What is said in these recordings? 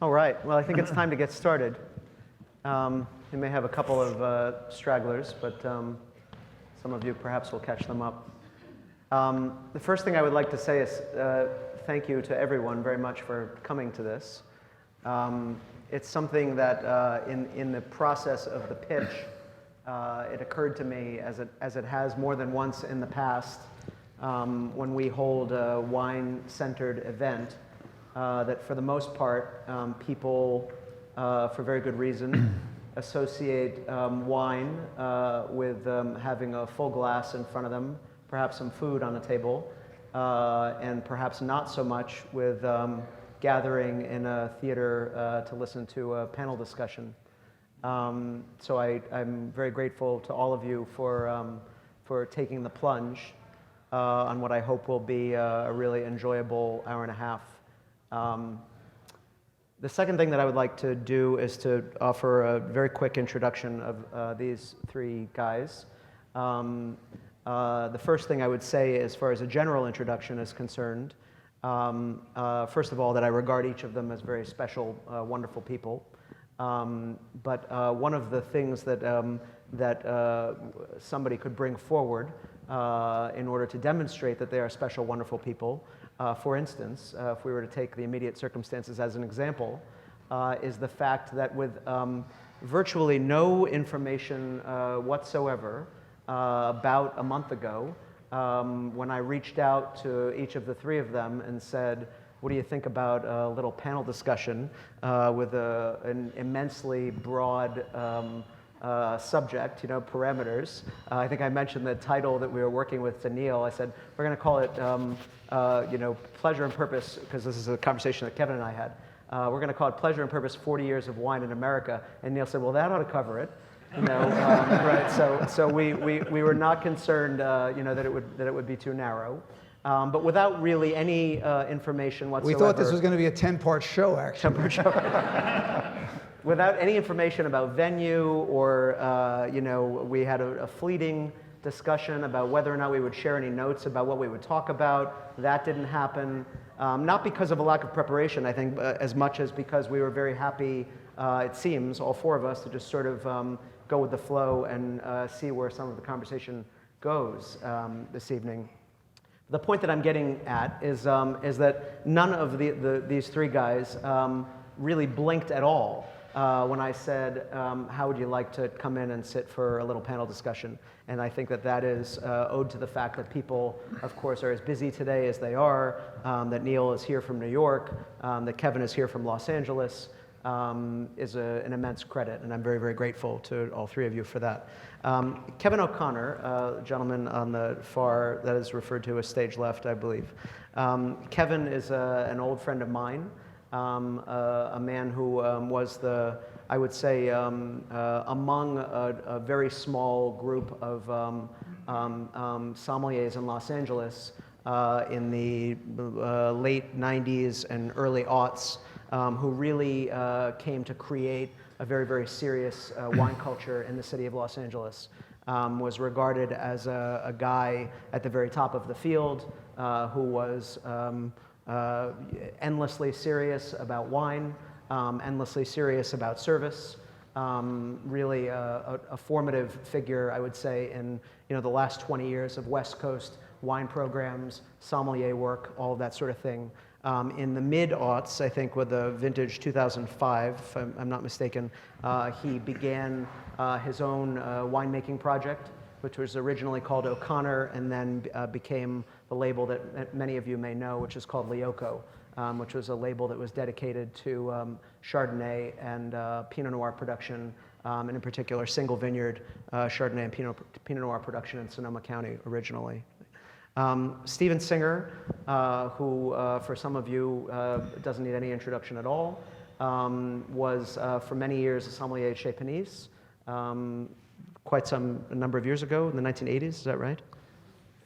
All right, well, I think it's time to get started. We may have a couple of stragglers, but some of you perhaps will catch them up. The first thing I would like to say is thank you to everyone very much for coming to this. It's something that in the process of the pitch, it occurred to me, as it has more than once in the past, when we hold a wine-centered event, that for the most part, people, for very good reason, associate wine with having a full glass in front of them, perhaps some food on the table, and perhaps not so much with gathering in a theater to listen to a panel discussion. So I'm very grateful to all of you for taking the plunge on what I hope will be a really enjoyable hour and a half. The second thing that I would like to do is to offer a very quick introduction of these three guys. The first thing I would say, as far as a general introduction is concerned, first of all, that I regard each of them as very special, wonderful people. But one of the things that somebody could bring forward in order to demonstrate that they are special, wonderful people, for instance, if we were to take the immediate circumstances as an example, is the fact that with virtually no information whatsoever about a month ago, when I reached out to each of the three of them and said, what do you think about a little panel discussion with an immensely broad subject, parameters. I think I mentioned the title that we were working with to Neal. I said, we're going to call it, Pleasure and Purpose, because this is a conversation that Kevin and I had. We're going to call it Pleasure and Purpose, 40 Years of Wine in America. And Neal said, well, that ought to cover it. Right? So we were not concerned, that it would be too narrow. But without really any information whatsoever. We thought this was going to be a 10-part show, actually. 10-part show. Without any information about venue or, we had a fleeting discussion about whether or not we would share any notes about what we would talk about. That didn't happen. Not because of a lack of preparation, I think, as much as because we were very happy, it seems, all four of us, to just sort of go with the flow and see where some of the conversation goes this evening. The point that I'm getting at is that none of these three guys really blinked at all when I said, how would you like to come in and sit for a little panel discussion? And I think that is owed to the fact that people, of course, are as busy today as they are, that Neal is here from New York, that Kevin is here from Los Angeles, is an immense credit, and I'm very, very grateful to all three of you for that. Kevin O'Connor, gentleman on the far, that is referred to as stage left, I believe. Kevin is an old friend of mine. A man who was I would say, among a very small group of sommeliers in Los Angeles in the late 90s and early aughts, who really came to create a very, very serious wine culture in the city of Los Angeles. Was regarded as a guy at the very top of the field who was endlessly serious about wine, endlessly serious about service, really a formative figure, I would say, in the last 20 years of West Coast wine programs, sommelier work, all of that sort of thing. In the mid-aughts, I think with the vintage 2005, if I'm not mistaken, he began his own winemaking project, which was originally called O'Connor and then became the label that many of you may know, which is called Lioco, which was a label that was dedicated to Chardonnay and Pinot Noir production, and in particular single vineyard Chardonnay and Pinot Noir production in Sonoma County originally. Steven Singer, who for some of you doesn't need any introduction at all, was for many years a sommelier at Chez Panisse, quite a number of years ago, in the 1980s, is that right?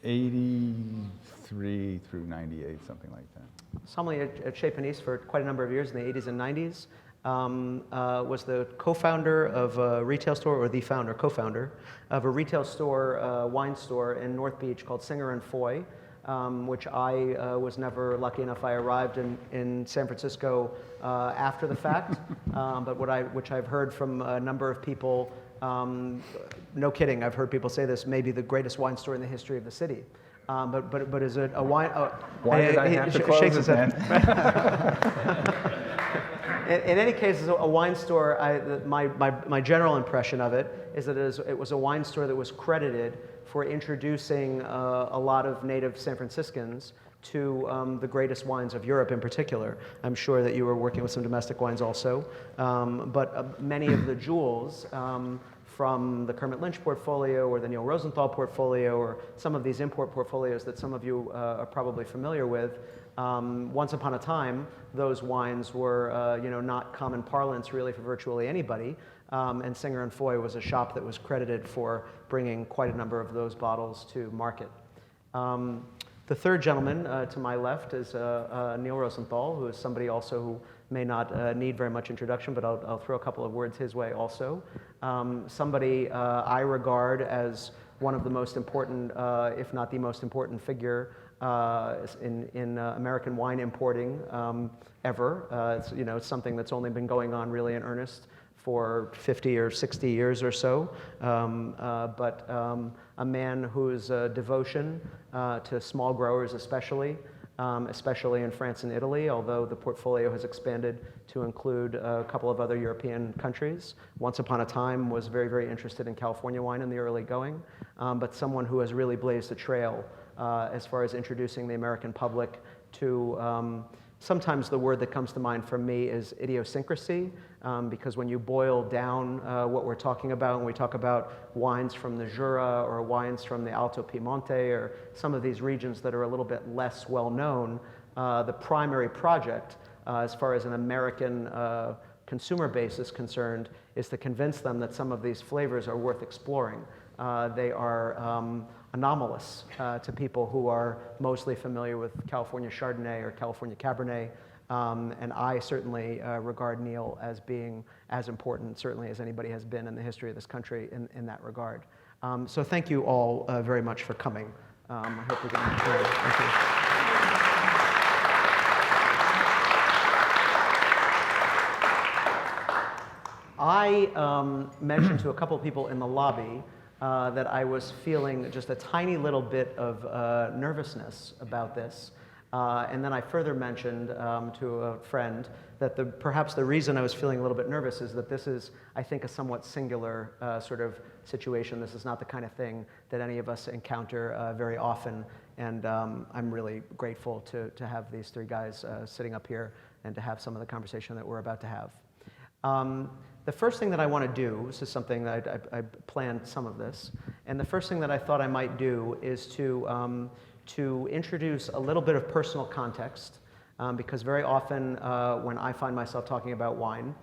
83 through 98, something like that. Sommelier at Chez Panisse for quite a number of years in the 80s and 90s. Was the co-founder of a retail store, or the founder, co-founder, of a retail store, wine store in North Beach called Singer & Foy, which I was never lucky enough. I arrived in San Francisco after the fact, but which I've heard from a number of people, no kidding, I've heard people say this may be the greatest wine store in the history of the city. But is it a wine? Why did I have to close shakes it his head. then? In any case, as a wine store, my general impression of it is that it was a wine store that was credited for introducing a lot of native San Franciscans to the greatest wines of Europe in particular. I'm sure that you were working with some domestic wines also, but many of the jewels from the Kermit Lynch portfolio or the Neal Rosenthal portfolio or some of these import portfolios that some of you are probably familiar with, once upon a time, those wines were not common parlance really for virtually anybody. And Singer & Foy was a shop that was credited for bringing quite a number of those bottles to market. The third gentleman to my left is Neal Rosenthal, who is somebody also who may not need very much introduction, but I'll throw a couple of words his way also. Somebody I regard as one of the most important, if not the most important figure in American wine importing ever. It's something that's only been going on really in earnest for 50 or 60 years or so, but a man whose devotion to small growers especially in France and Italy, although the portfolio has expanded to include a couple of other European countries. Once upon a time was very, very interested in California wine in the early going, but someone who has really blazed a trail as far as introducing the American public to sometimes the word that comes to mind for me is idiosyncrasy, because when you boil down what we're talking about, when we talk about wines from the Jura or wines from the Alto Piemonte or some of these regions that are a little bit less well known, the primary project, as far as an American consumer base is concerned, is to convince them that some of these flavors are worth exploring. They are anomalous to people who are mostly familiar with California Chardonnay or California Cabernet, and I certainly regard Neal as being as important, certainly as anybody has been in the history of this country in that regard. So thank you all very much for coming. I hope we can enjoy it. Thank you. I mentioned to a couple of people in the lobby that I was feeling just a tiny little bit of nervousness about this. And then I further mentioned to a friend that perhaps the reason I was feeling a little bit nervous is that this is, I think, a somewhat singular sort of situation. This is not the kind of thing that any of us encounter very often. And I'm really grateful to have these three guys sitting up here and to have some of the conversation that we're about to have. The first thing that I want to do, this is something that I planned some of this, and the first thing that I thought I might do is to introduce a little bit of personal context, because very often when I find myself talking about wine,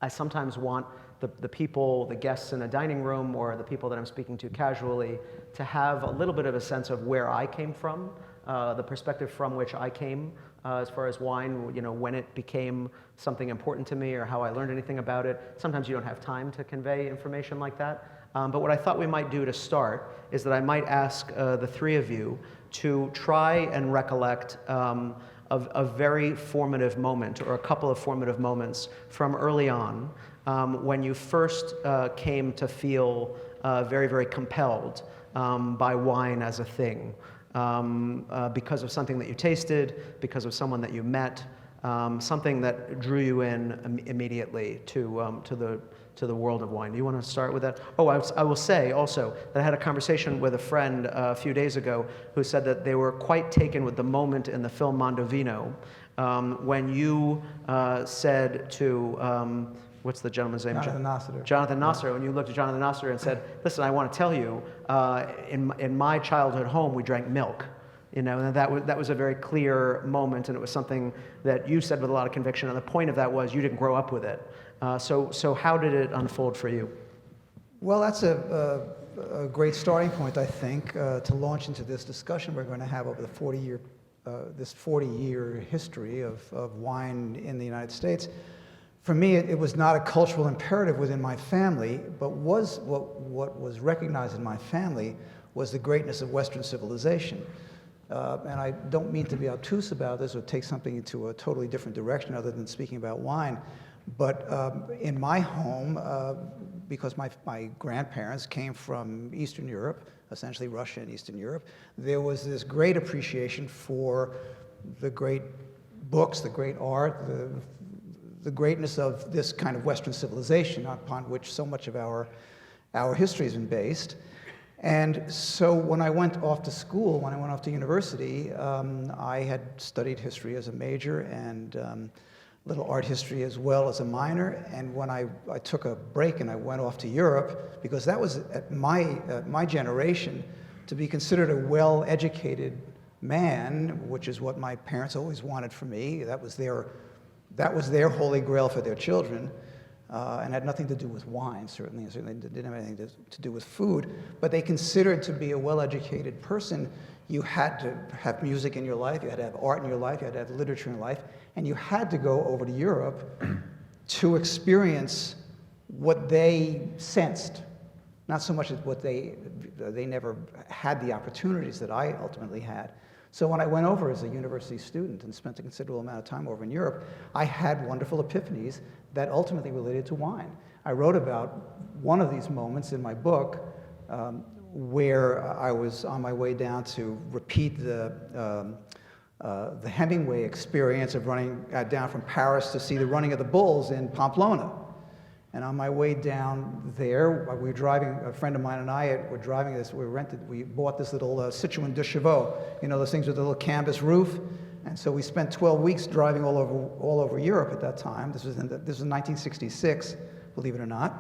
I sometimes want the people, the guests in a dining room or the people that I'm speaking to casually to have a little bit of a sense of where I came from, the perspective from which I came as far as wine, when it became something important to me or how I learned anything about it. Sometimes you don't have time to convey information like that. But what I thought we might do to start is that I might ask the three of you to try and recollect a very formative moment or a couple of formative moments from early on when you first came to feel very, very compelled by wine as a thing. Because of something that you tasted, because of someone that you met, something that drew you in immediately to the world of wine. Do you want to start with that? Oh, I will say also that I had a conversation with a friend a few days ago who said that they were quite taken with the moment in the film Mondovino when you said to what's the gentleman's name? Jonathan Nossiter. Jonathan Nossiter. When you looked at Jonathan Nossiter and said, "Listen, I want to tell you, in my childhood home, we drank milk." And that was a very clear moment, and it was something that you said with a lot of conviction. And the point of that was you didn't grow up with it. So how did it unfold for you? Well, that's a great starting point, I think, to launch into this discussion we're going to have over the this 40-year history of wine in the United States. For me, it was not a cultural imperative within my family, but what was recognized in my family was the greatness of Western civilization. And I don't mean to be obtuse about this or take something into a totally different direction other than speaking about wine, but in my home, because my grandparents came from Eastern Europe, essentially Russia and Eastern Europe, there was this great appreciation for the great books, the great art, the greatness of this kind of Western civilization upon which so much of our history has been based. And so when I went off to school, when I went off to university, I had studied history as a major and little art history as well as a minor. And when I took a break and I went off to Europe, because that was at my generation, to be considered a well-educated man, which is what my parents always wanted for me. That was their holy grail for their children, and had nothing to do with wine, certainly. It certainly didn't have anything to do with food. But they considered to be a well-educated person, you had to have music in your life, you had to have art in your life, you had to have literature in your life, and you had to go over to Europe to experience what they sensed. Not so much as what they never had the opportunities that I ultimately had. So when I went over as a university student and spent a considerable amount of time over in Europe, I had wonderful epiphanies that ultimately related to wine. I wrote about one of these moments in my book where I was on my way down to repeat the Hemingway experience of running down from Paris to see the running of the bulls in Pamplona. And on my way down there, we were driving, a friend of mine and I were driving this, we bought this little Citroën de Chevaux, you know, those things with the little canvas roof. And so we spent 12 weeks driving all over Europe at that time. This was 1966, believe it or not.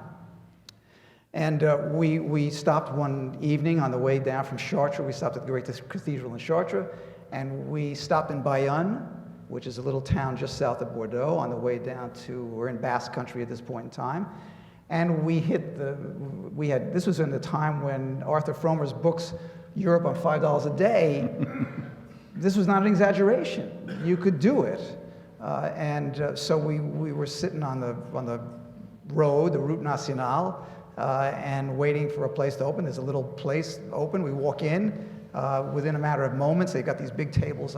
And we stopped one evening on the way down from Chartres. We stopped at the Great Cathedral in Chartres, and we stopped in Bayonne, which is a little town just south of Bordeaux, on the way down to, we're in Basque Country at this point in time. And this was in the time when Arthur Fromer's books, Europe on $5 a day, this was not an exaggeration. You could do it. So we were sitting on the road, the Route Nationale, and waiting for a place to open. There's a little place open. We walk in. Within a matter of moments, they've got these big tables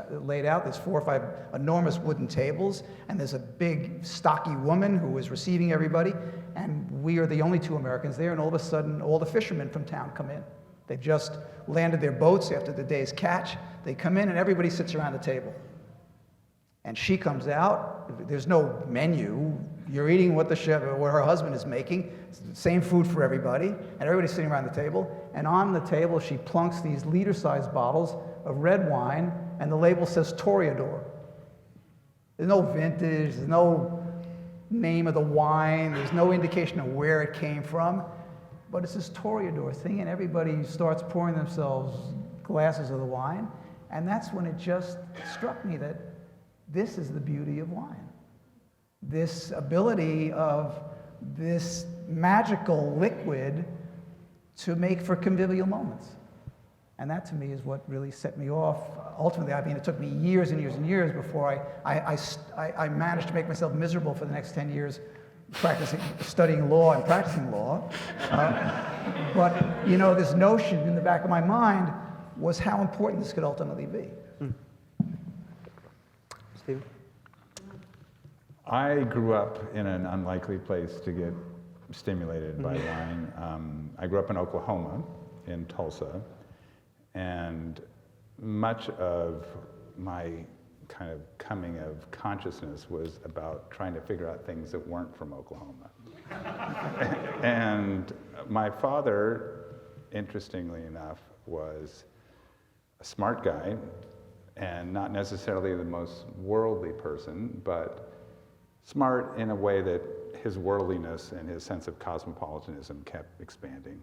laid out. There's 4 or 5 enormous wooden tables, and there's a big, stocky woman who is receiving everybody, and we are the only 2 Americans there, and all of a sudden, all the fishermen from town come in. They've just landed their boats after the day's catch. They come in, and everybody sits around the table. And she comes out. There's no menu. You're eating what her husband is making. It's the same food for everybody. And everybody's sitting around the table. And on the table, she plunks these liter-sized bottles of red wine, and the label says Toreador. There's no vintage. There's no name of the wine. There's no indication of where it came from. But it's this Toreador thing, and everybody starts pouring themselves glasses of the wine. And that's when it just struck me that this is the beauty of wine. This ability of this magical liquid to make for convivial moments. And that to me is what really set me off. Ultimately, I mean, it took me years and years and years before I managed to make myself miserable for the next 10 years studying law and practicing law. But, you know, this notion in the back of my mind was how important this could ultimately be. Steve? I grew up in an unlikely place to get stimulated by wine. I grew up in Oklahoma, in Tulsa, and much of my kind of coming of consciousness was about trying to figure out things that weren't from Oklahoma. And my father, interestingly enough, was a smart guy and not necessarily the most worldly person, but smart in a way that his worldliness and his sense of cosmopolitanism kept expanding.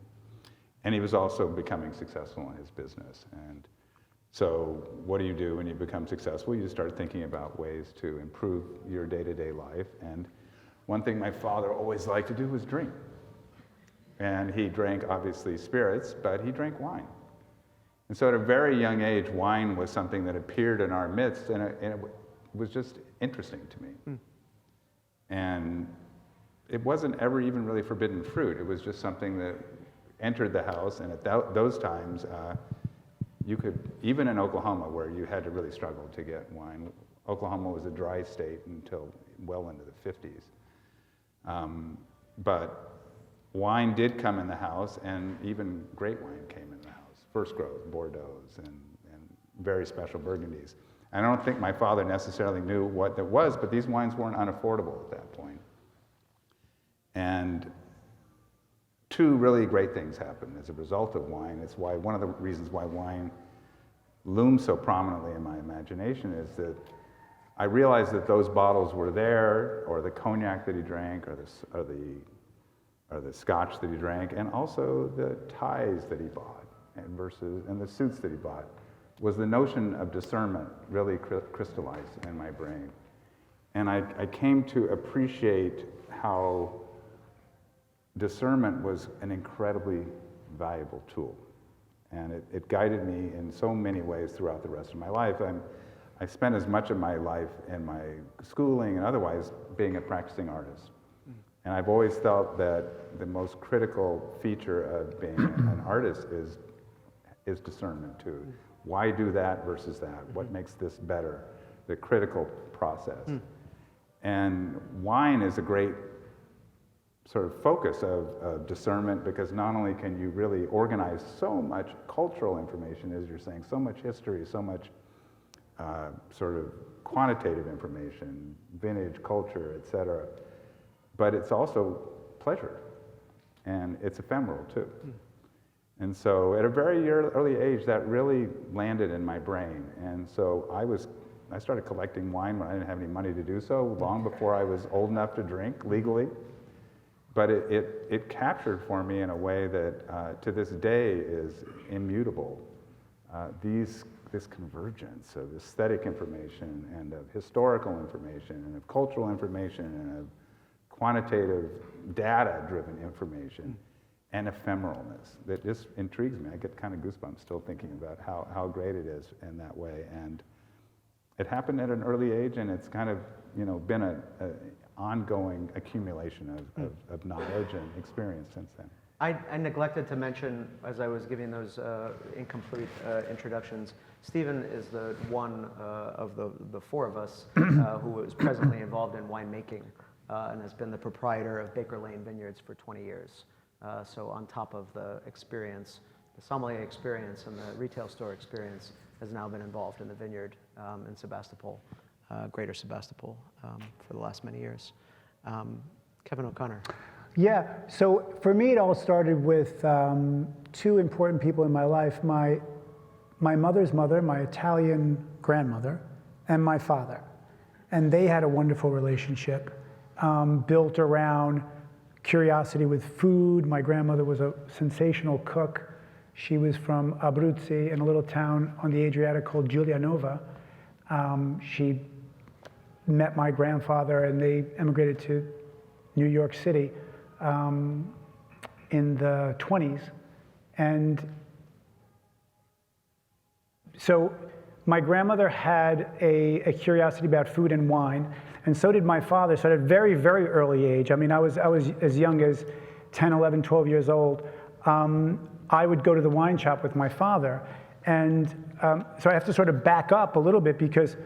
And he was also becoming successful in his business. And so what do you do when you become successful? You start thinking about ways to improve your day-to-day life. And one thing my father always liked to do was drink. And he drank, obviously, spirits, but he drank wine. And so at a very young age, wine was something that appeared in our midst, and it was just interesting to me. And it wasn't ever even really forbidden fruit. It was just something that entered the house, and at those times, you could, even in Oklahoma, where you had to really struggle to get wine. Oklahoma was a dry state until well into the 50s. But wine did come in the house, and even great wine came in the house. First growth, Bordeaux's, and very special Burgundies. I don't think my father necessarily knew what that was, but these wines weren't unaffordable at that point. And two really great things happened as a result of wine. It's why one of the reasons why wine looms so prominently in my imagination is that I realized that those bottles were there, or the cognac that he drank, or the scotch that he drank, and also the ties that he bought, and the suits that he bought, was the notion of discernment really crystallized in my brain. And I came to appreciate how discernment was an incredibly valuable tool. And it guided me in so many ways throughout the rest of my life. I spent as much of my life in my schooling and otherwise being a practicing artist. And I've always felt that the most critical feature of being an artist is discernment too. Why do that versus that? What makes this better? The critical process. And wine is a great sort of focus of discernment, because not only can you really organize so much cultural information, as you're saying, so much history, so much sort of quantitative information, vintage, culture, etc., but it's also pleasure, and it's ephemeral too. And so at a very early age, that really landed in my brain. And so I started collecting wine when I didn't have any money to do so, long before I was old enough to drink legally. But it captured for me in a way that to this day is immutable. This convergence of aesthetic information and of historical information and of cultural information and of quantitative data-driven information and ephemeralness that just intrigues me. I get kind of goosebumps still thinking about how great it is in that way. And it happened at an early age, and it's kind of been an ongoing accumulation of knowledge and experience since then. I neglected to mention, as I was giving those incomplete introductions, Stephen is the one of the four of us who is presently involved in winemaking and has been the proprietor of Baker Lane Vineyards for 20 years. So on top of the experience, the sommelier experience and the retail store experience, has now been involved in the vineyard in Sebastopol, Greater Sebastopol, for the last many years. Kevin O'Connor. Yeah, so for me it all started with two important people in my life, my mother's mother, my Italian grandmother, and my father. And they had a wonderful relationship built around curiosity with food. My grandmother was a sensational cook. She was from Abruzzi, in a little town on the Adriatic called Giulianova. She met my grandfather and they emigrated to New York City in the 20s. And so my grandmother had a curiosity about food and wine, and so did my father. So at a very, very early age, I mean, I was as young as 10, 11, 12 years old, I would go to the wine shop with my father. And so I have to sort of back up a little bit, because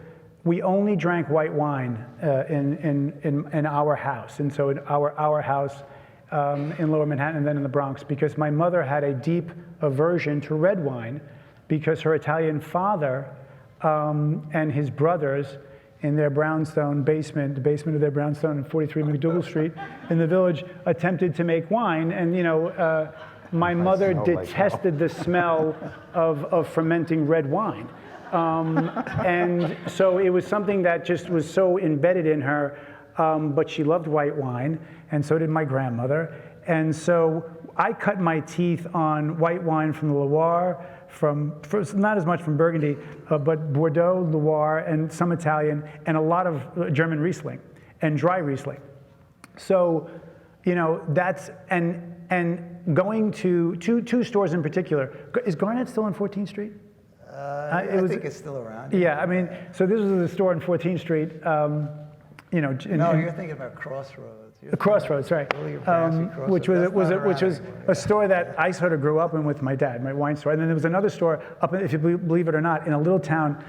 we only drank white wine in our house. And so in our house in Lower Manhattan and then in the Bronx, because my mother had a deep aversion to red wine, because her Italian father and his brothers in their brownstone basement, the basement of their brownstone on 43 McDougal Street in the Village, attempted to make wine. And my mother detested the smell of fermenting red wine. And so it was something that just was so embedded in her, but she loved white wine, and so did my grandmother. And so I cut my teeth on white wine from the Loire, not as much from Burgundy, but Bordeaux, Loire, and some Italian, and a lot of German Riesling and dry Riesling. So, that's, and going to two stores in particular. Is Garnet still on 14th Street? I think it's still around. Yeah, I mean, so this was the store on 14th Street, you know, No, you're thinking about Crossroads. You're thinking Crossroads, right? about William Brassey Crossroads. Which was That's not around which was anymore. a store that I sort of grew up in with my dad, my wine store. And then there was another store up, if you believe it or not, in a little town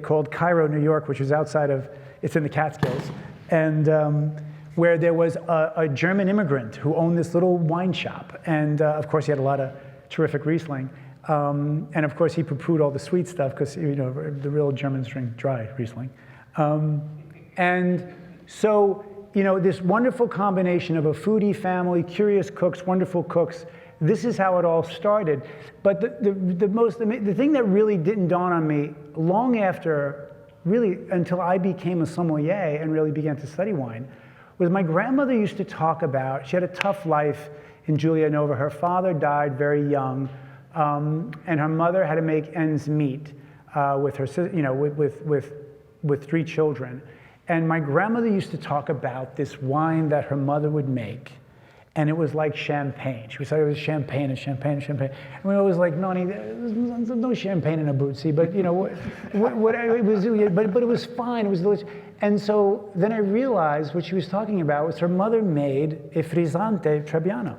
called Cairo, New York, which is outside of, it's in the Catskills, and where there was a German immigrant who owned this little wine shop, and of course he had a lot of terrific Riesling. And of course, he poo-pooed all the sweet stuff because, you know, the real Germans drink dry Riesling. And so, you know, this wonderful combination of a foodie family, curious cooks, wonderful cooks, this is how it all started. But the thing that really didn't dawn on me long after, really until I became a sommelier and really began to study wine, was my grandmother used to talk about, she had a tough life in Giulianova. Her father died very young. And her mother had to make ends meet with her, you know, with 3 children. And my grandmother used to talk about this wine that her mother would make, and it was like champagne. She would say it was champagne and champagne and champagne. And we were always like, Nani, there's no champagne in Abruzzi, but you know, but it was fine. It was delicious. And so then I realized what she was talking about was her mother made a frizzante Trebbiano,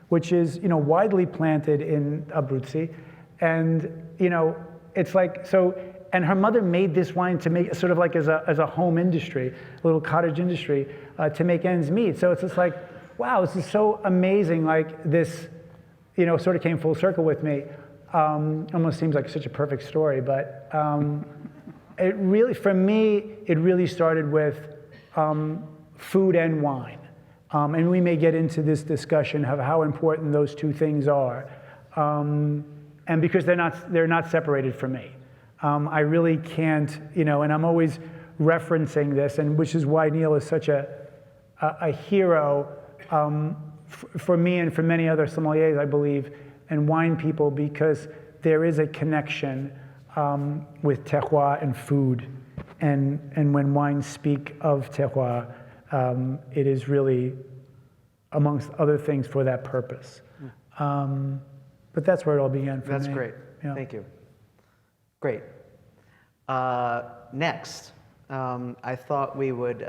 which is, you know, widely planted in Abruzzi. And, you know, it's like, so, and her mother made this wine to make, sort of like as a home industry, a little cottage industry, to make ends meet. So it's just like, wow, this is so amazing, like this, you know, sort of came full circle with me. Almost seems like such a perfect story, but it really, for me, it really started with food and wine. And we may get into this discussion of how important those 2 things are. And because they're not separated from me. I really can't, you know, and I'm always referencing this, and which is why Neal is such a hero for me and for many other sommeliers, I believe, and wine people, because there is a connection with terroir and food. And when wines speak of terroir, it is really, amongst other things, for that purpose. But that's where it all began for me. That's great. Yeah. Thank you. Great. Next, I thought we would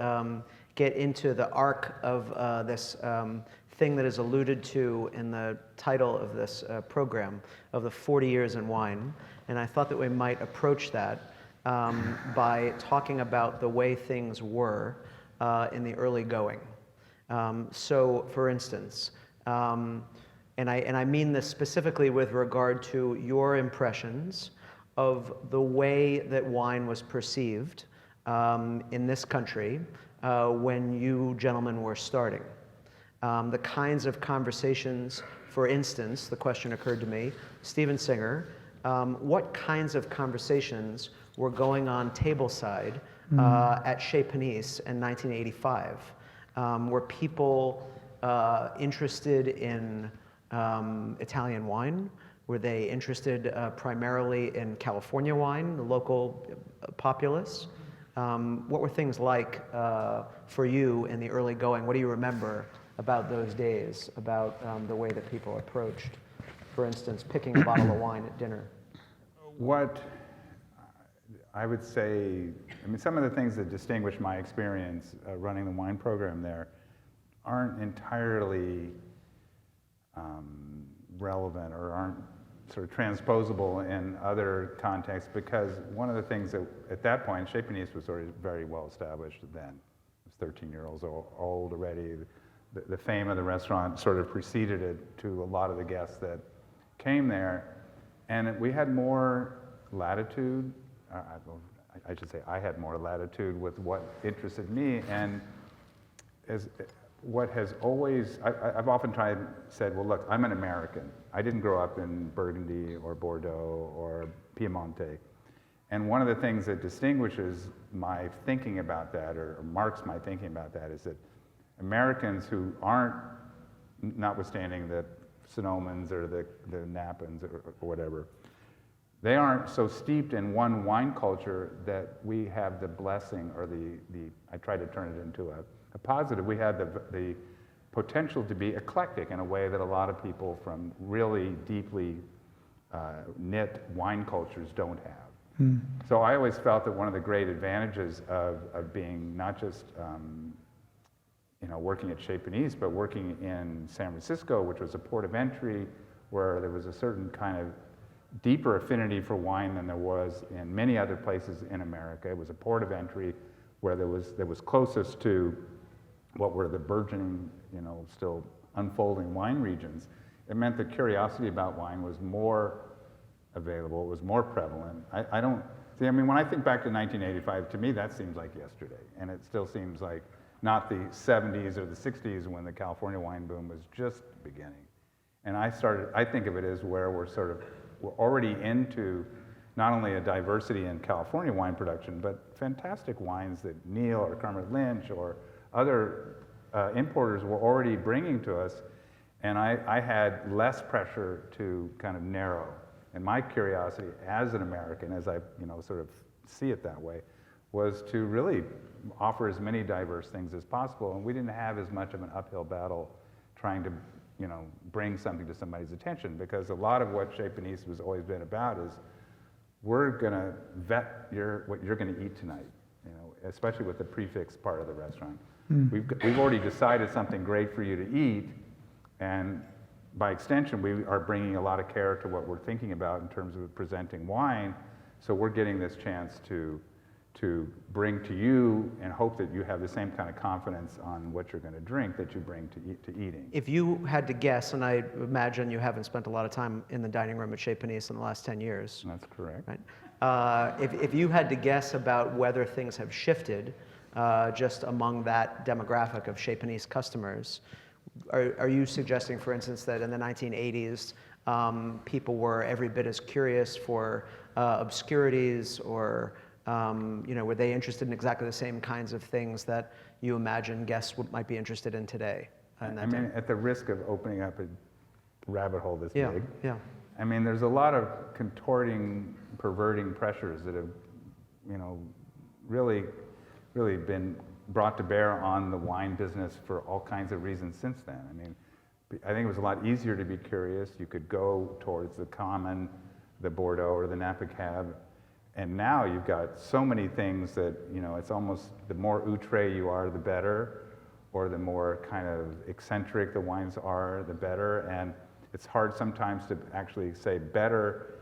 get into the arc of this thing that is alluded to in the title of this program, of the 40 years in wine. And I thought that we might approach that by talking about the way things were in the early going. So, for instance, and I mean this specifically with regard to your impressions of the way that wine was perceived in this country when you gentlemen were starting. The kinds of conversations, for instance, the question occurred to me, Steven Singer, what kinds of conversations were going on tableside at Chez Panisse in 1985? Were people interested in Italian wine? Were they interested primarily in California wine, the local populace? What were things like for you in the early going? What do you remember about those days, about the way that people approached, for instance, picking a bottle of wine at dinner? What I would say, I mean, some of the things that distinguish my experience running the wine program there aren't entirely relevant or aren't sort of transposable in other contexts, because one of the things that at that point, Chez Panisse was already very well established then. It was 13 years old already. The fame of the restaurant sort of preceded it to a lot of the guests that came there. And we had more latitude, I should say I had more latitude with what interested me. And as what has always, I've often said, well, look, I'm an American. I didn't grow up in Burgundy or Bordeaux or Piemonte. And one of the things that distinguishes my thinking about that, or marks my thinking about that, is that Americans who aren't, notwithstanding the Sonomans or the Nappans or whatever, they aren't so steeped in one wine culture that we have the blessing or I try to turn it into a positive. We had the potential to be eclectic in a way that a lot of people from really deeply knit wine cultures don't have. So I always felt that one of the great advantages of being not just working at Chez Panisse, but working in San Francisco, which was a port of entry, where there was a certain kind of deeper affinity for wine than there was in many other places in America. It was a port of entry where there was closest to what were the burgeoning, still unfolding wine regions. It meant the curiosity about wine was more available, it was more prevalent. I don't, see, I mean, when I think back to 1985, to me that seems like yesterday, and it still seems like not the 70s or the 60s when the California wine boom was just beginning. And I think of it as where we're already into not only a diversity in California wine production, but fantastic wines that Neal or Carmen Lynch or other importers were already bringing to us. And I had less pressure to kind of narrow. And my curiosity as an American, as I sort of see it that way, was to really offer as many diverse things as possible. And we didn't have as much of an uphill battle trying to bring something to somebody's attention, because a lot of what Chez Panisse has always been about is we're going to vet what you're going to eat tonight, especially with the prefix part of the restaurant. We've already decided something great for you to eat, and by extension, we are bringing a lot of care to what we're thinking about in terms of presenting wine. So we're getting this chance to bring to you and hope that you have the same kind of confidence on what you're going to drink that you bring to eating. If you had to guess, and I imagine you haven't spent a lot of time in the dining room at Chez Panisse in the last 10 years. That's correct. Right? If you had to guess about whether things have shifted just among that demographic of Chez Panisse customers, are you suggesting, for instance, that in the 1980s, people were every bit as curious for obscurities, or were they interested in exactly the same kinds of things that you imagine guests might be interested in today? I mean, at the risk of opening up a rabbit hole this big, yeah. I mean, there's a lot of contorting, perverting pressures that have, really been brought to bear on the wine business for all kinds of reasons since then. I mean, I think it was a lot easier to be curious. You could go towards the Common, the Bordeaux, or the Napa Cab. And now you've got so many things that, it's almost the more outre you are, the better, or the more kind of eccentric the wines are, the better. And it's hard sometimes to actually say better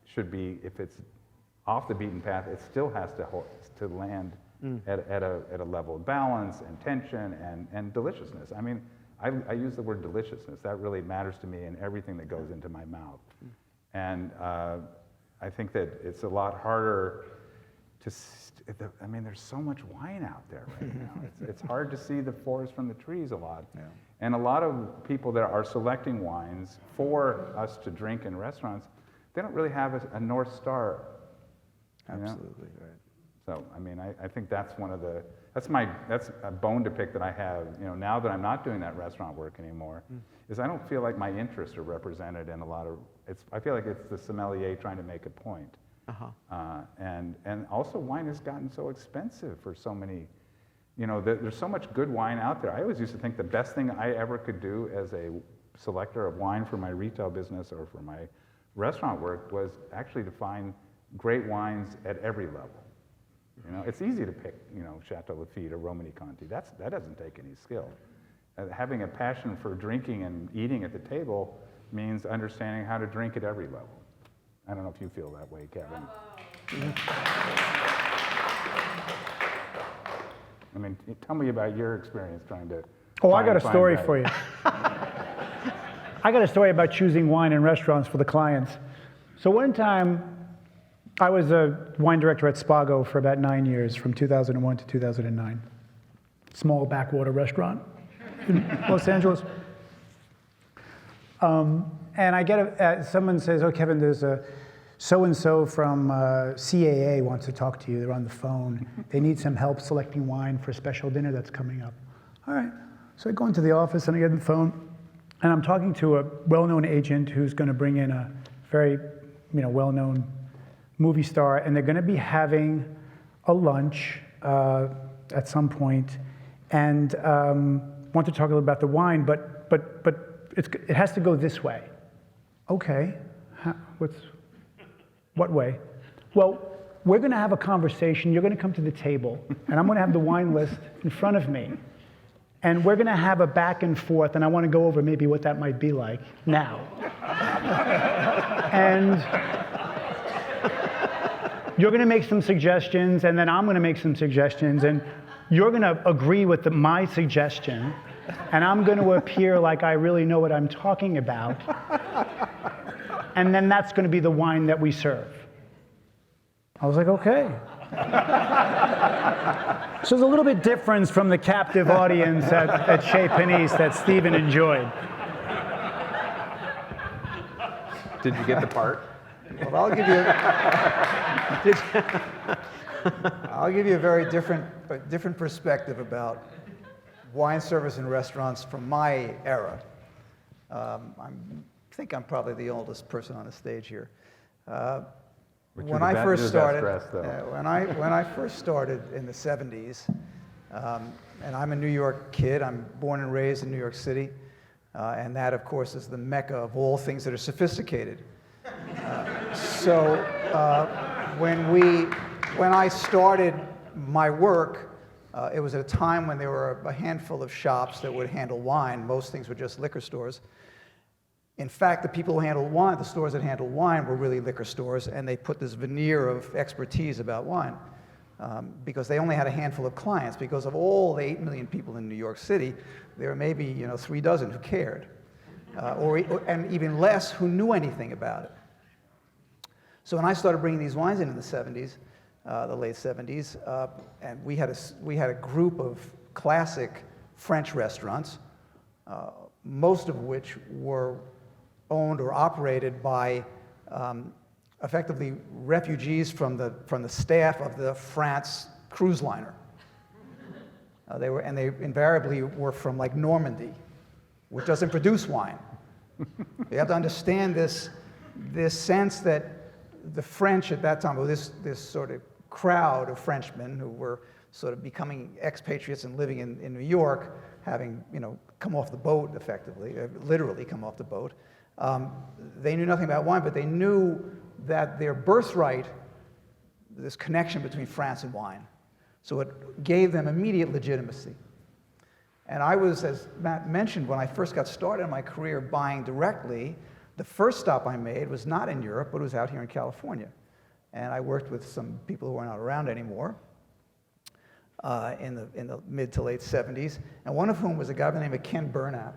should be, if it's off the beaten path, it still has to land at a level of balance and tension and deliciousness. I mean, I use the word deliciousness. That really matters to me in everything that goes into my mouth. And I think that it's a lot harder to, I mean, there's so much wine out there right now. It's hard to see the forest from the trees a lot. Yeah. And a lot of people that are selecting wines for us to drink in restaurants, they don't really have a North Star. Absolutely, right. So, I mean, I think that's that's a bone to pick that I have, now that I'm not doing that restaurant work anymore, is I don't feel like my interests are represented in a lot of, I feel like it's the sommelier trying to make a point. And also wine has gotten so expensive for so many, there's so much good wine out there. I always used to think the best thing I ever could do as a selector of wine for my retail business or for my restaurant work was actually to find great wines at every level. It's easy to pick, Chateau Lafite or Romanée-Conti. That doesn't take any skill. Having a passion for drinking and eating at the table means understanding how to drink at every level. I don't know if you feel that way, Kevin. I mean, tell me about your experience trying to. Oh, I got a story for you. I got a story about choosing wine in restaurants for the clients. So one time, I was a wine director at Spago for about 9 years, from 2001 to 2009. Small backwater restaurant in Los Angeles. And I get someone says, "Oh, Kevin, there's a so-and-so from CAA wants to talk to you. They're on the phone. They need some help selecting wine for a special dinner that's coming up." All right. So I go into the office and I get on the phone, and I'm talking to a well-known agent who's going to bring in a very, well-known movie star, and they're going to be having a lunch at some point, and want to talk a little about the wine, but it has to go this way. Okay, what way? Well, we're going to have a conversation. You're going to come to the table, and I'm going to have the wine list in front of me. And we're going to have a back and forth, and I want to go over maybe what that might be like now. And you're going to make some suggestions, and then I'm going to make some suggestions, and you're going to agree with my suggestion, and I'm going to appear like I really know what I'm talking about. And then that's going to be the wine that we serve. I was like, okay. So there's a little bit difference from the captive audience at Chez Panisse that Stephen enjoyed. Did you get the part? Well, I'll give you a very different perspective about wine service in restaurants from my era. I think I'm probably the oldest person on the stage here. When I first started, when I first started in the 70s, and I'm a New York kid. I'm born and raised in New York City, and that, of course, is the mecca of all things that are sophisticated. So when I started my work, it was at a time when there were a handful of shops that would handle wine. Most things were just liquor stores. In fact, the people who handled wine, the stores that handled wine, were really liquor stores, and they put this veneer of expertise about wine because they only had a handful of clients. Because of all the 8 million people in New York City, there were maybe 3 dozen who cared, and even less who knew anything about it. So when I started bringing these wines in the 70s, the late 70s, and we had a group of classic French restaurants, most of which were owned or operated by effectively refugees from the staff of the France cruise liner. They invariably were from like Normandy, which doesn't produce wine. You have to understand this sense that the French at that time, or this sort of crowd of Frenchmen who were sort of becoming expatriates and living in New York, having come off the boat effectively, literally come off the boat. They knew nothing about wine, but they knew that their birthright, this connection between France and wine. So it gave them immediate legitimacy. And I was, as Matt mentioned, when I first got started in my career buying directly, the first stop I made was not in Europe, but it was out here in California. And I worked with some people who are not around anymore in the mid to late 70s, and one of whom was a guy by the name of Ken Burnap.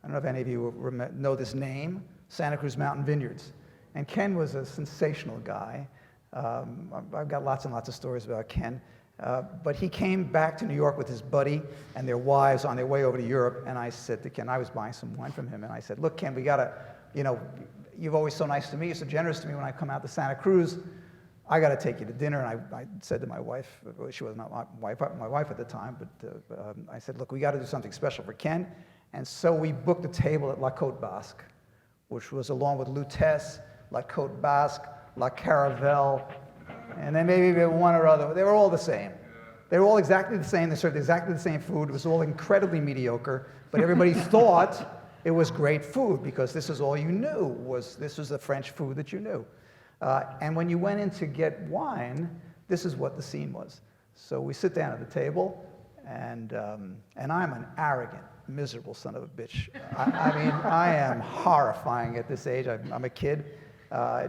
I don't know if any of you know this name, Santa Cruz Mountain Vineyards. And Ken was a sensational guy. I've got lots and lots of stories about Ken. But he came back to New York with his buddy and their wives on their way over to Europe, and I said to Ken, I was buying some wine from him, and I said, look, Ken, we gotta, you've always so nice to me, you're so generous to me when I come out to Santa Cruz, I got to take you to dinner. And I said to my wife, she was not my wife at the time, but I said, look, we got to do something special for Ken. And so we booked a table at La Côte Basque, which was along with Lutèce, La Côte Basque, La Caravelle, and then maybe one or other. They were all the same. They were all exactly the same. They served exactly the same food. It was all incredibly mediocre, but everybody thought it was great food because this is all you knew, this was the French food that you knew. And when you went in to get wine, this is what the scene was. So we sit down at the table, and I'm an arrogant, miserable son of a bitch. I mean, I am horrifying at this age. I'm a kid,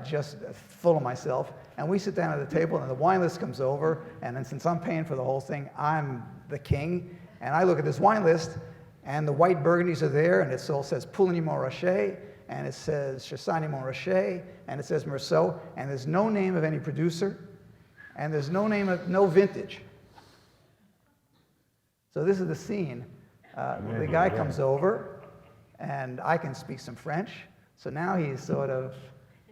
just full of myself. And we sit down at the table, and the wine list comes over, and then since I'm paying for the whole thing, I'm the king. And I look at this wine list, and the white Burgundies are there, and it all says Pouligny Montrachet, and it says Chassagne Montrachet, and it says Meursault, and there's no name of any producer, and there's no vintage. So this is the scene. The guy comes over, and I can speak some French, so now he's sort of,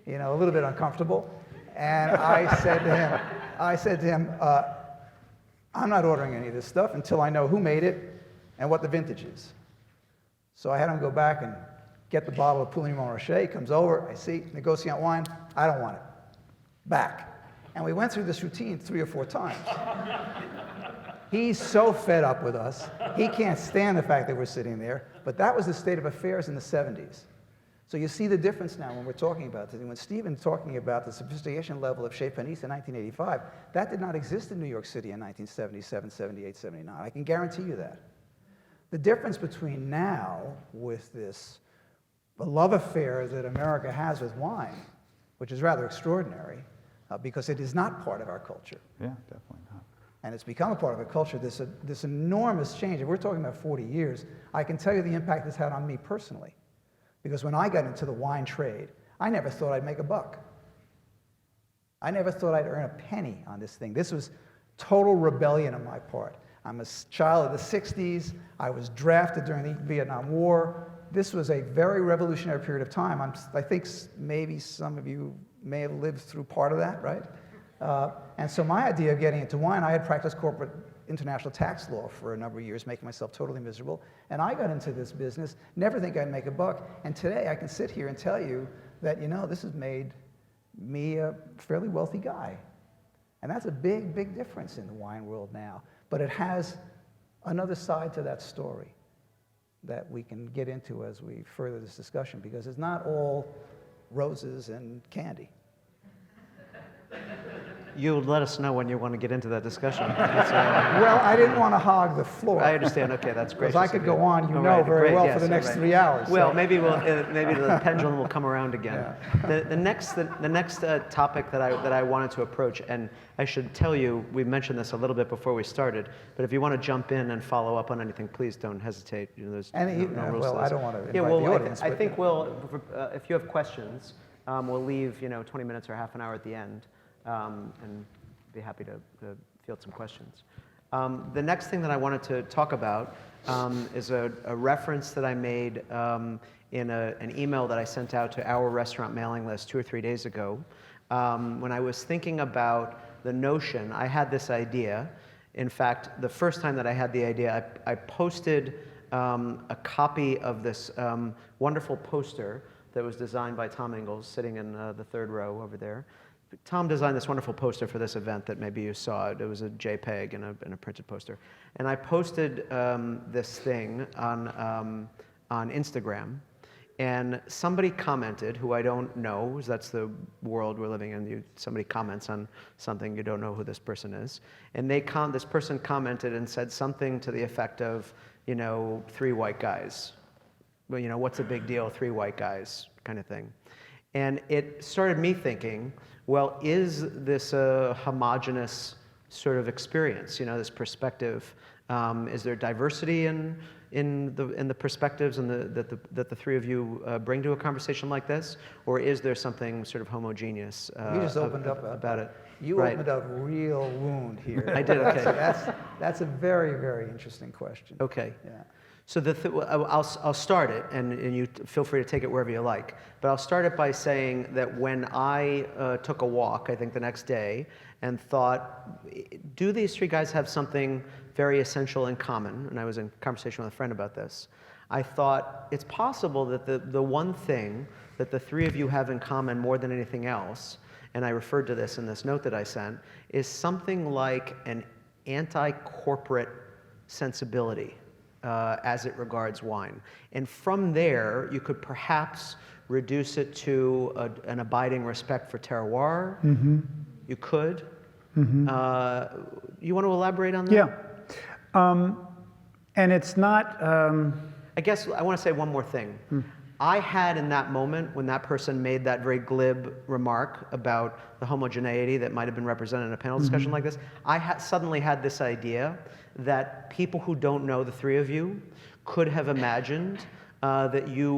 a little bit uncomfortable. And I said to him, I'm not ordering any of this stuff until I know who made it and what the vintage is. So I had him go back and get the bottle of Pouligny Montrachet. He comes over, I see, Negociant wine, I don't want it. Back. And we went through this routine 3 or 4 times. He's so fed up with us. He can't stand the fact that we're sitting there. But that was the state of affairs in the 70s. So you see the difference now when we're talking about this. When Stephen's talking about the sophistication level of Chez Panisse in 1985, that did not exist in New York City in 1977, 78, 79. I can guarantee you that. The difference between now with this love affair that America has with wine, which is rather extraordinary, because it is not part of our culture. Yeah, definitely not. And it's become a part of our culture, this enormous change. If we're talking about 40 years, I can tell you the impact it's had on me personally. Because when I got into the wine trade, I never thought I'd make a buck. I never thought I'd earn a penny on this thing. This was total rebellion on my part. I'm a child of the 60s. I was drafted during the Vietnam War. This was a very revolutionary period of time. I think maybe some of you may have lived through part of that, right? And so my idea of getting into wine, I had practiced corporate international tax law for a number of years, making myself totally miserable. And I got into this business, never think I'd make a buck. And today I can sit here and tell you that, this has made me a fairly wealthy guy. And that's a big, big difference in the wine world now. But it has another side to that story that we can get into as we further this discussion, because it's not all roses and candy. You'll let us know when you want to get into that discussion. Well, I didn't want to hog the floor. I understand. Okay, that's great. Because I could go on, very great, well, yes, for the next right. 3 hours. Well, so. maybe the pendulum will come around again. Yeah. The next topic that I wanted to approach, and I should tell you, we mentioned this a little bit before we started, but if you want to jump in and follow up on anything, please don't hesitate. There's no rules to this. I don't want to invite the audience. but, I think if you have questions, we'll leave 20 minutes or half an hour at the end, and be happy to field some questions. The next thing that I wanted to talk about is a reference that I made in an email that I sent out to our restaurant mailing list 2 or 3 days ago. When I was thinking about the notion, I had this idea. In fact, the first time that I had the idea, I posted a copy of this wonderful poster that was designed by Tom Ingalls, sitting in the third row over there. Tom designed this wonderful poster for this event that maybe you saw. It was a JPEG and a printed poster. And I posted this thing on Instagram. And somebody commented, who I don't know, that's the world we're living in. Somebody comments on something, you don't know who this person is. And this person commented and said something to the effect of, 3 white guys. Well, what's the big deal, 3 white guys, kind of thing. And it started me thinking, well, is this a homogeneous sort of experience? This perspective. Is there diversity in the perspectives and that the 3 of you bring to a conversation like this, or is there something sort of homogeneous? You just opened up about it. You opened up a real wound here. I did. Okay. That's a very, very interesting question. Okay. Yeah. So I'll start it, and you feel free to take it wherever you like. But I'll start it by saying that when I took a walk, I think the next day, and thought, do these 3 guys have something very essential in common? And I was in conversation with a friend about this. I thought, it's possible that the one thing that the 3 of you have in common more than anything else, and I referred to this in this note that I sent, is something like an anti-corporate sensibility. As it regards wine. And from there, you could perhaps reduce it to an abiding respect for terroir. Mm-hmm. You could. Mm-hmm. You want to elaborate on that? Yeah. And it's not... I guess I want to say one more thing. I had in that moment, when that person made that very glib remark about the homogeneity that might have been represented in a panel discussion like this, I suddenly had this idea that people who don't know the 3 of you could have imagined that you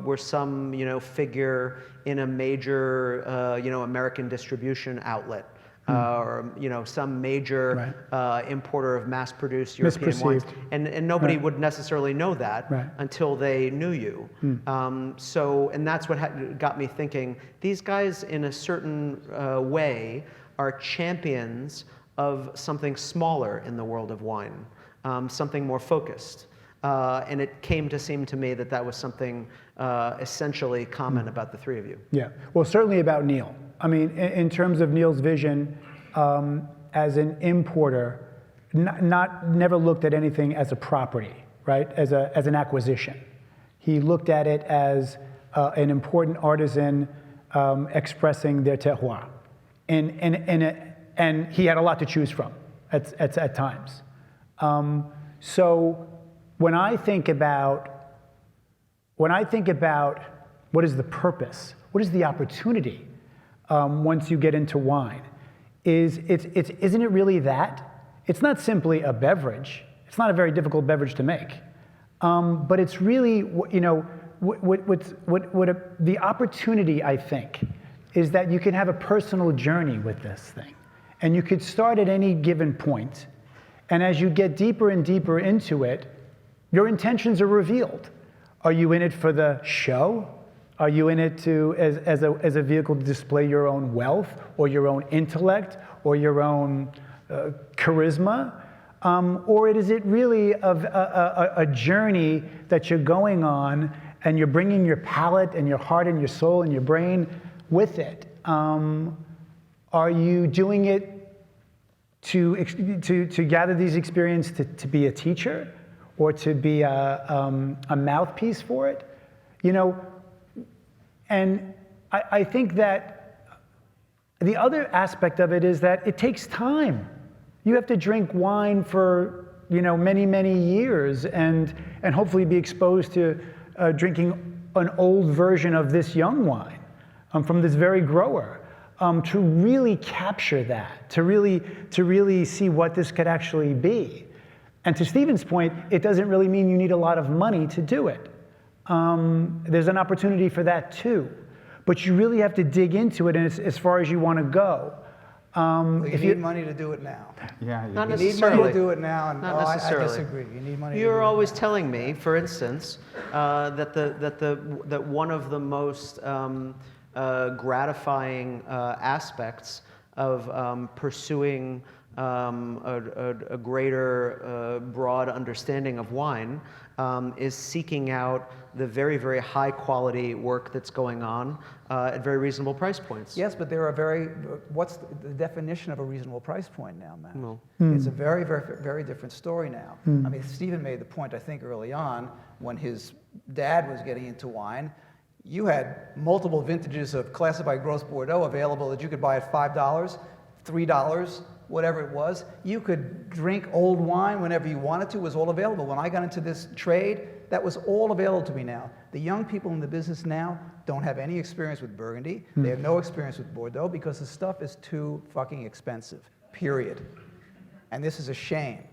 were some, figure in a major, American distribution outlet. Or some major importer of mass-produced European wines, and nobody would necessarily know that until they knew you. And that's what got me thinking. These guys, in a certain way, are champions of something smaller in the world of wine, something more focused. And it came to seem to me that was something essentially common about the 3 of you. Yeah, well, certainly about Neal. I mean, in terms of Neal's vision as an importer, never looked at anything as a property, right? As an acquisition. He looked at it as an important artisan expressing their terroir. And he had a lot to choose from at times. So when I think about what is the purpose, what is the opportunity once you get into wine, isn't it really that? It's not simply a beverage. It's not a very difficult beverage to make, but it's really, the opportunity, I think, is that you can have a personal journey with this thing, and you could start at any given point, and as you get deeper and deeper into it, your intentions are revealed. Are you in it for the show? Are you in it as a vehicle to display your own wealth or your own intellect or your own charisma? Or is it really a journey that you're going on and you're bringing your palate and your heart and your soul and your brain with it? Are you doing it to gather these experiences to be a teacher or to be a mouthpiece for it? And I think that the other aspect of it is that it takes time. You have to drink wine for many, many years and hopefully be exposed to drinking an old version of this young wine from this very grower to really capture that, to really see what this could actually be. And to Stephen's point, it doesn't really mean you need a lot of money to do it. There's an opportunity for that too. But you really have to dig into it and as far as you want to go. Well, you need money to do it now. Yeah, Not You need necessarily. money to do it now, and Not I necessarily. disagree. You need money. You're always telling me, for instance, that one of the most gratifying aspects of pursuing a greater broad understanding of wine is seeking out the very, very high quality work that's going on at very reasonable price points. Yes, but there are what's the definition of a reasonable price point now, Matt? Well, It's a very, very, very different story now. I mean, Stephen made the point, I think, early on, when his dad was getting into wine, you had multiple vintages of classified gross Bordeaux available that you could buy at $5, $3, whatever it was. You could drink old wine whenever you wanted to. It was all available. When I got into this trade, that was all available to me now. The young people in the business now don't have any experience with Burgundy. They have no experience with Bordeaux because the stuff is too fucking expensive, period. And this is a shame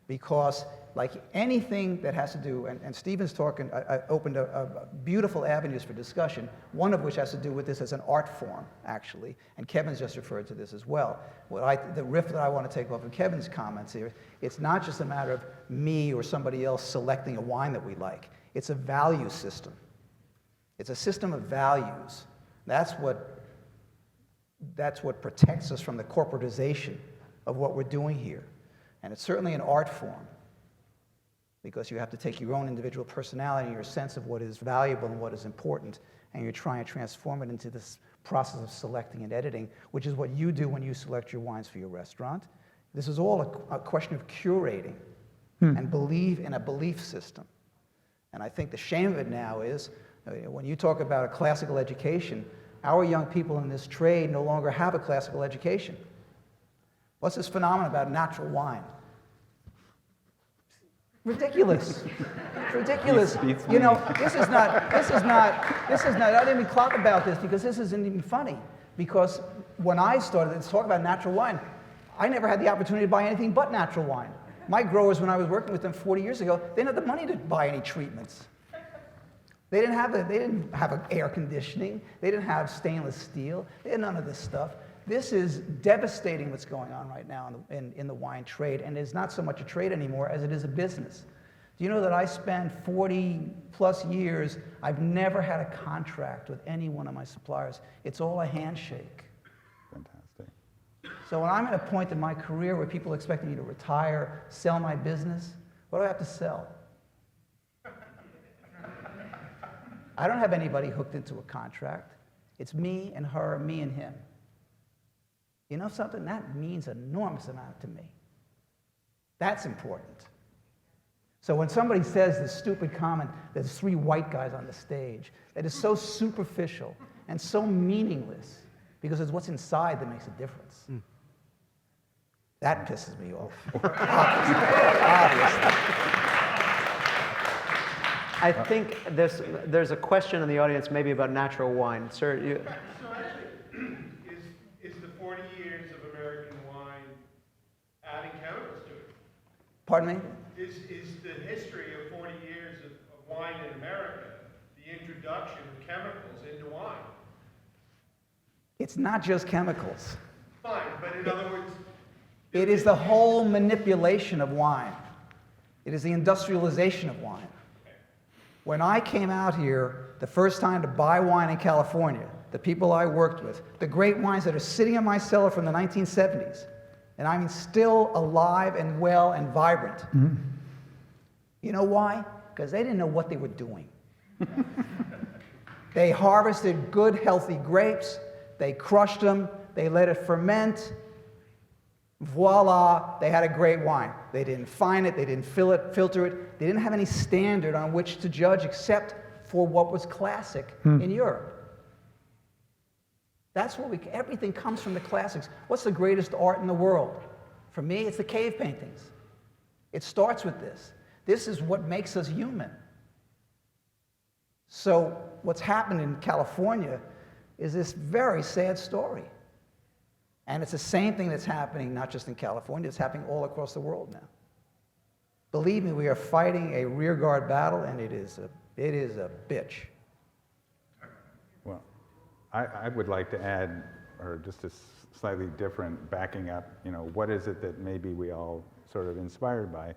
because like anything that has to do, and Stephen's talking, I opened a beautiful avenues for discussion, one of which has to do with this as an art form, actually, and Kevin's just referred to this as well. The riff that I want to take off of Kevin's comments here, it's not just a matter of me or somebody else selecting a wine that we like. It's a value system. It's a system of values. That's what protects us from the corporatization of what we're doing here. And it's certainly an art form, because you have to take your own individual personality and your sense of what is valuable and what is important, and you're trying to transform it into this process of selecting and editing, which is what you do when you select your wines for your restaurant. This is all a question of curating and believe in a belief system. And I think the shame of it now is, when you talk about a classical education, our young people in this trade no longer have a classical education. What's this phenomenon about natural wine? Ridiculous. It's ridiculous. This is not, I didn't even talk about this because this isn't even funny. Because when I started to talk about natural wine, I never had the opportunity to buy anything but natural wine. My growers, when I was working with them 40 years ago, they didn't have the money to buy any treatments. They didn't have air conditioning. They didn't have stainless steel. They had none of this stuff. This is devastating what's going on right now in the wine trade, and it's not so much a trade anymore as it is a business. Do you know that I spent 40 plus years, I've never had a contract with any one of my suppliers. It's all a handshake. Fantastic. So when I'm at a point in my career where people expect me to retire, sell my business, what do I have to sell? I don't have anybody hooked into a contract. It's me and her, me and him. You know something? That means an enormous amount to me. That's important. So when somebody says this stupid comment, there's 3 white guys on the stage, that is so superficial and so meaningless because it's what's inside that makes a difference. That pisses me off. Obviously. I think there's a question in the audience maybe about natural wine. Sir, you... So actually, is the 40 years of American wine adding chemicals to it? Pardon me? Is the history of 40 years of wine in America the introduction of chemicals into wine? It's not just chemicals. Fine, but in other words... It is the whole manipulation of wine. It is the industrialization of wine. When I came out here the first time to buy wine in California, the people I worked with, the great wines that are sitting in my cellar from the 1970s, and I mean still alive and well and vibrant. Mm-hmm. You know why? Because they didn't know what they were doing. They harvested good, healthy grapes, they crushed them, they let it ferment. Voila, they had a great wine. They didn't fine it, they didn't filter it, they didn't have any standard on which to judge except for what was classic in Europe. That's what everything comes from the classics. What's the greatest art in the world? For me, it's the cave paintings. It starts with this. This is what makes us human. So what's happened in California is this very sad story. And it's the same thing that's happening not just in California, it's happening all across the world now. Believe me, we are fighting a rearguard battle, and it is a bitch. Well, I would like to add, or just a slightly different backing up, what is it that maybe we all sort of inspired by?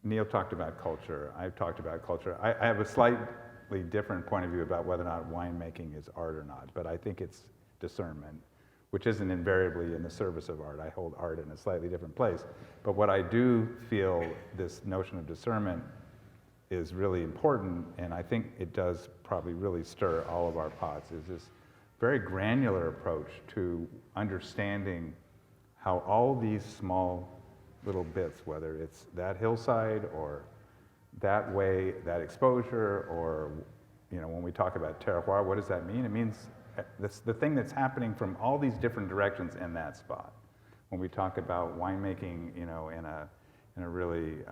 Neal talked about culture. I've talked about culture. I have a slightly different point of view about whether or not winemaking is art or not, but I think it's discernment, which isn't invariably in the service of art. I hold art in a slightly different place. But what I do feel this notion of discernment is really important, and I think it does probably really stir all of our pots, is this very granular approach to understanding how all these small little bits, whether it's that hillside or that way, that exposure, or when we talk about terroir, what does that mean? It means the thing that's happening from all these different directions in that spot. When we talk about winemaking, in a really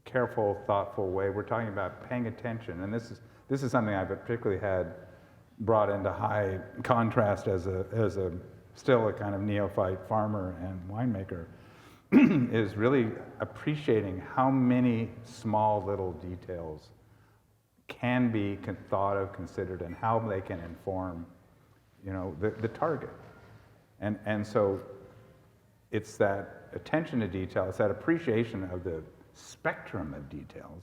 careful, thoughtful way, we're talking about paying attention. And this is something I've particularly had brought into high contrast as a still a kind of neophyte farmer and winemaker, is really appreciating how many small little details can be thought of, considered, and how they can inform, the target. And so it's that attention to detail, it's that appreciation of the spectrum of details.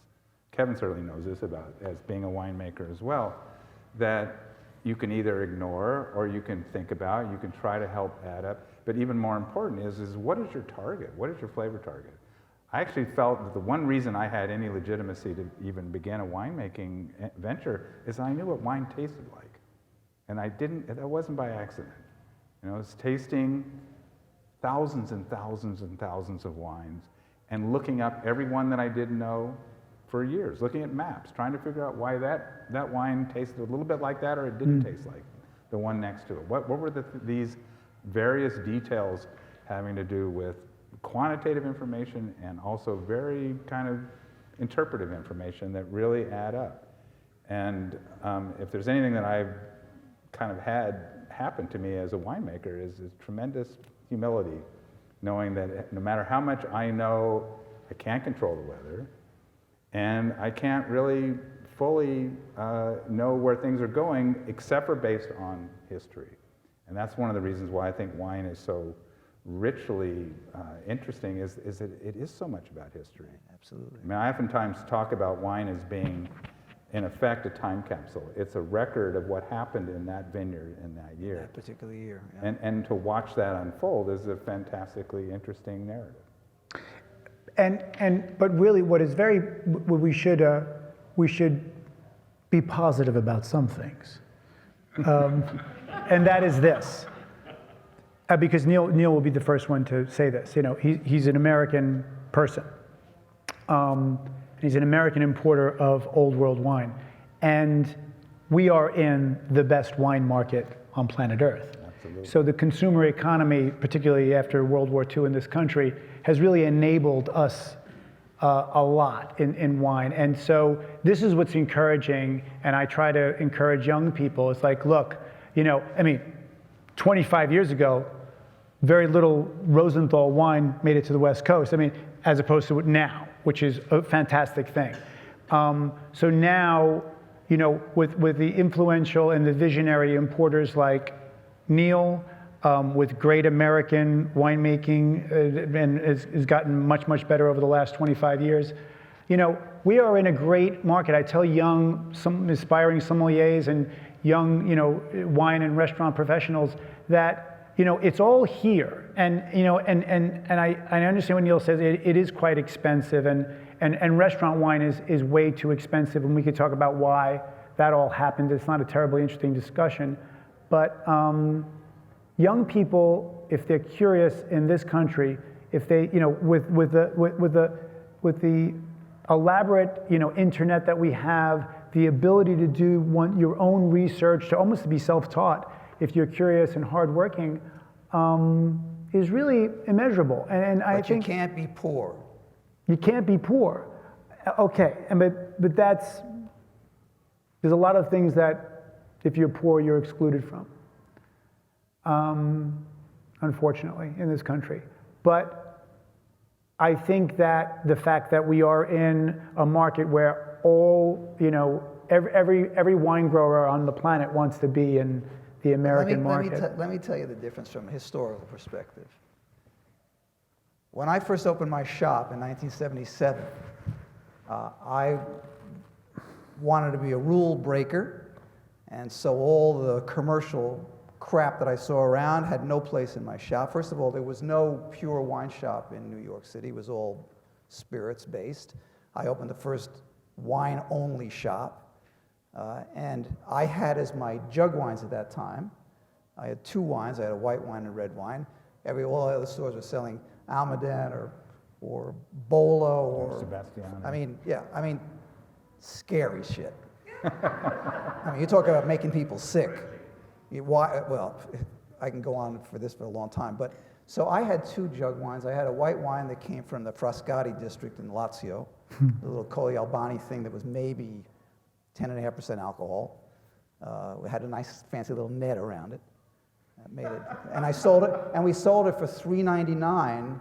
Kevin certainly knows this about as being a winemaker as well, that you can either ignore or you can think about, you can try to help add up. But even more important is what is your target? What is your flavor target? I actually felt that the one reason I had any legitimacy to even begin a winemaking venture is I knew what wine tasted like. And that wasn't by accident. I was tasting thousands and thousands and thousands of wines and looking up every one that I didn't know for years, looking at maps, trying to figure out why that wine tasted a little bit like that or it didn't taste like the one next to it. What were these various details having to do with quantitative information and also very kind of interpretive information that really add up. And if there's anything that I've kind of had happen to me as a winemaker is tremendous humility, knowing that no matter how much I know, I can't control the weather, and I can't really fully know where things are going except for based on history. And that's one of the reasons why I think wine is so richly interesting is that it is so much about history. Absolutely. I mean, I oftentimes talk about wine as being, in effect, a time capsule. It's a record of what happened in that vineyard in that year. That particular year. Yeah. And to watch that unfold is a fantastically interesting narrative. But really, we should be positive about some things, and that is this. Because Neal will be the first one to say this. You know, he's an American person. He's an American importer of old world wine. And we are in the best wine market on planet Earth. Absolutely. So the consumer economy, particularly after World War II in this country, has really enabled us a lot in wine. And so this is what's encouraging, and I try to encourage young people. It's like, look, you know, I mean, 25 years ago, very little Rosenthal wine made it to the West Coast. I mean, as opposed to now, which is a fantastic thing. So now, you know, with the influential and the visionary importers like Neal, with great American winemaking, and has gotten much, much better over the last 25 years. You know, we are in a great market. I tell some aspiring sommeliers and young, you know, wine and restaurant professionals that, you know, it's all here. And, you know, and I understand when Neal says it is quite expensive, and restaurant wine is way too expensive, and we could talk about why that all happened. It's not a terribly interesting discussion. But young people, if they're curious in this country, if they, you know, with the elaborate, you know, internet that we have, the ability to do your own research, to almost be self-taught, if you're curious and hardworking, is really immeasurable. And I think you can't be poor. you can't be poor. Okay, but there's a lot of things that if you're poor, you're excluded from. Unfortunately, in this country. But I think that the fact that we are in a market where all, you know, every wine grower on the planet wants to be in the American market. Let me tell you the difference from a historical perspective. When I first opened my shop in 1977, I wanted to be a rule breaker, and so all the commercial crap that I saw around had no place in my shop. First of all, there was no pure wine shop in New York City. It was all spirits based. I opened the first wine only shop, and I had as my jug wines at that time, I had two wines. I had a white wine and red wine. All the other stores were selling Almaden or Bola or Sebastiano. I mean, scary shit. I mean, you talk about making people sick. Well, I can go on for this for a long time, but so I had two jug wines. I had a white wine that came from the Frascati district in Lazio, the little Colli Albani thing that was maybe 10.5% alcohol. It had a nice fancy little net around it. That made it, and I sold it, and we sold it for $3.99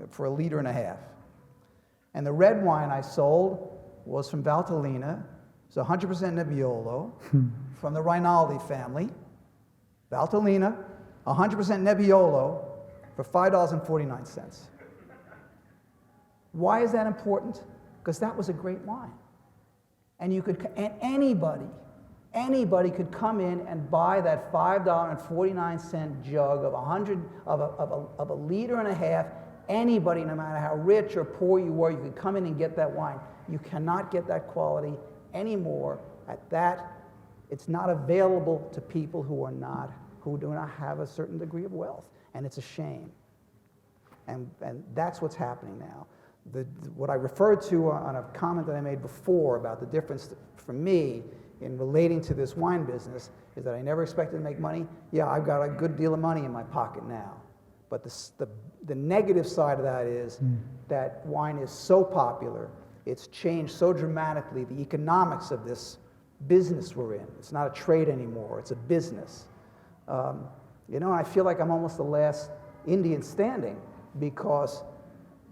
for a liter and a half. And the red wine I sold was from Valtellina. It's 100% Nebbiolo from the Rinaldi family. Valtellina, 100% Nebbiolo for $5.49. Why is that important? Because that was a great wine. And anybody could come in and buy that $5.49 jug of a liter and a half. Anybody, no matter how rich or poor you were, you could come in and get that wine. You cannot get that quality anymore at that. It's not available to people who do not have a certain degree of wealth, and it's a shame. And that's what's happening now. What I referred to on a comment that I made before about the difference for me in relating to this wine business is that I never expected to make money. Yeah, I've got a good deal of money in my pocket now. But the negative side of that is that wine is so popular, it's changed so dramatically the economics of this business we're in. It's not a trade anymore, it's a business. You know, I feel like I'm almost the last Indian standing, because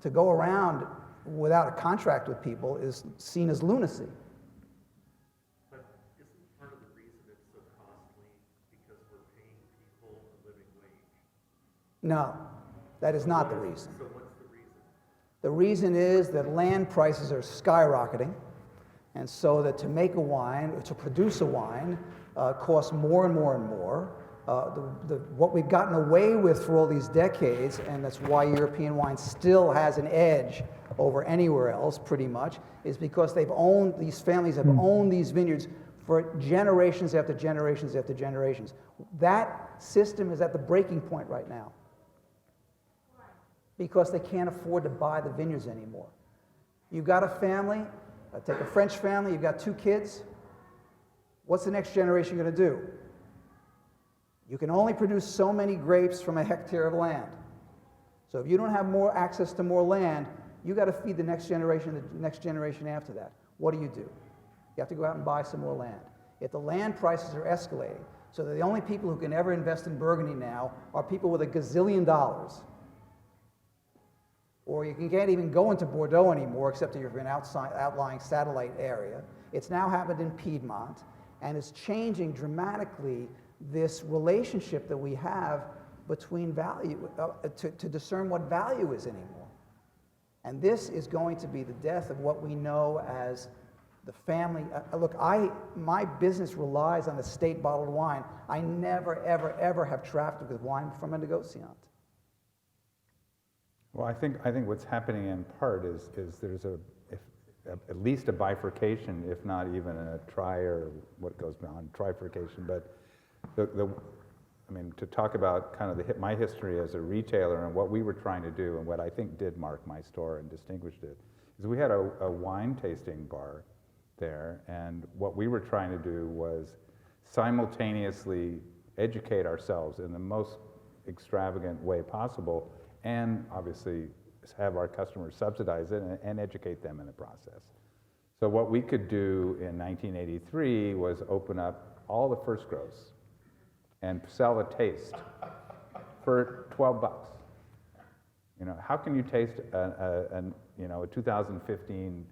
to go around without a contract with people is seen as lunacy. But isn't part of the reason it's so costly because we're paying people a living wage? No, that is not the reason. So what's the reason? The reason is that land prices are skyrocketing, and so that to make a wine, to produce a wine, costs more and more and more. What we've gotten away with for all these decades, and that's why European wine still has an edge over anywhere else, pretty much, is because these families have owned these vineyards for generations after generations after generations. That system is at the breaking point right now because they can't afford to buy the vineyards anymore. You've got a family, take a French family, you've got 2 kids. What's the next generation going to do? You can only produce so many grapes from a hectare of land. So if you don't have more access to more land, you got to feed the next generation after that. What do? You have to go out and buy some more land. If the land prices are escalating, so that the only people who can ever invest in Burgundy now are people with $1 gazillion. Or you can't even go into Bordeaux anymore except if you're in an outlying satellite area. It's now happened in Piedmont, and it's changing dramatically this relationship that we have between value, to discern what value is anymore. And this is going to be the death of what we know as the family. Look, my business relies on estate bottled wine. I never, ever, ever have trafficked with wine from a negociant. Well, I think what's happening in part is there's at least a bifurcation, if not even a or what goes beyond trifurcation. But I mean, to talk about kind of my history as a retailer and what we were trying to do, and what I think did mark my store and distinguished it, is we had a wine tasting bar there, and what we were trying to do was simultaneously educate ourselves in the most extravagant way possible, and obviously have our customers subsidize it and educate them in the process. So what we could do in 1983 was open up all the first grows and sell a taste for $12. You know, how can you taste a 2015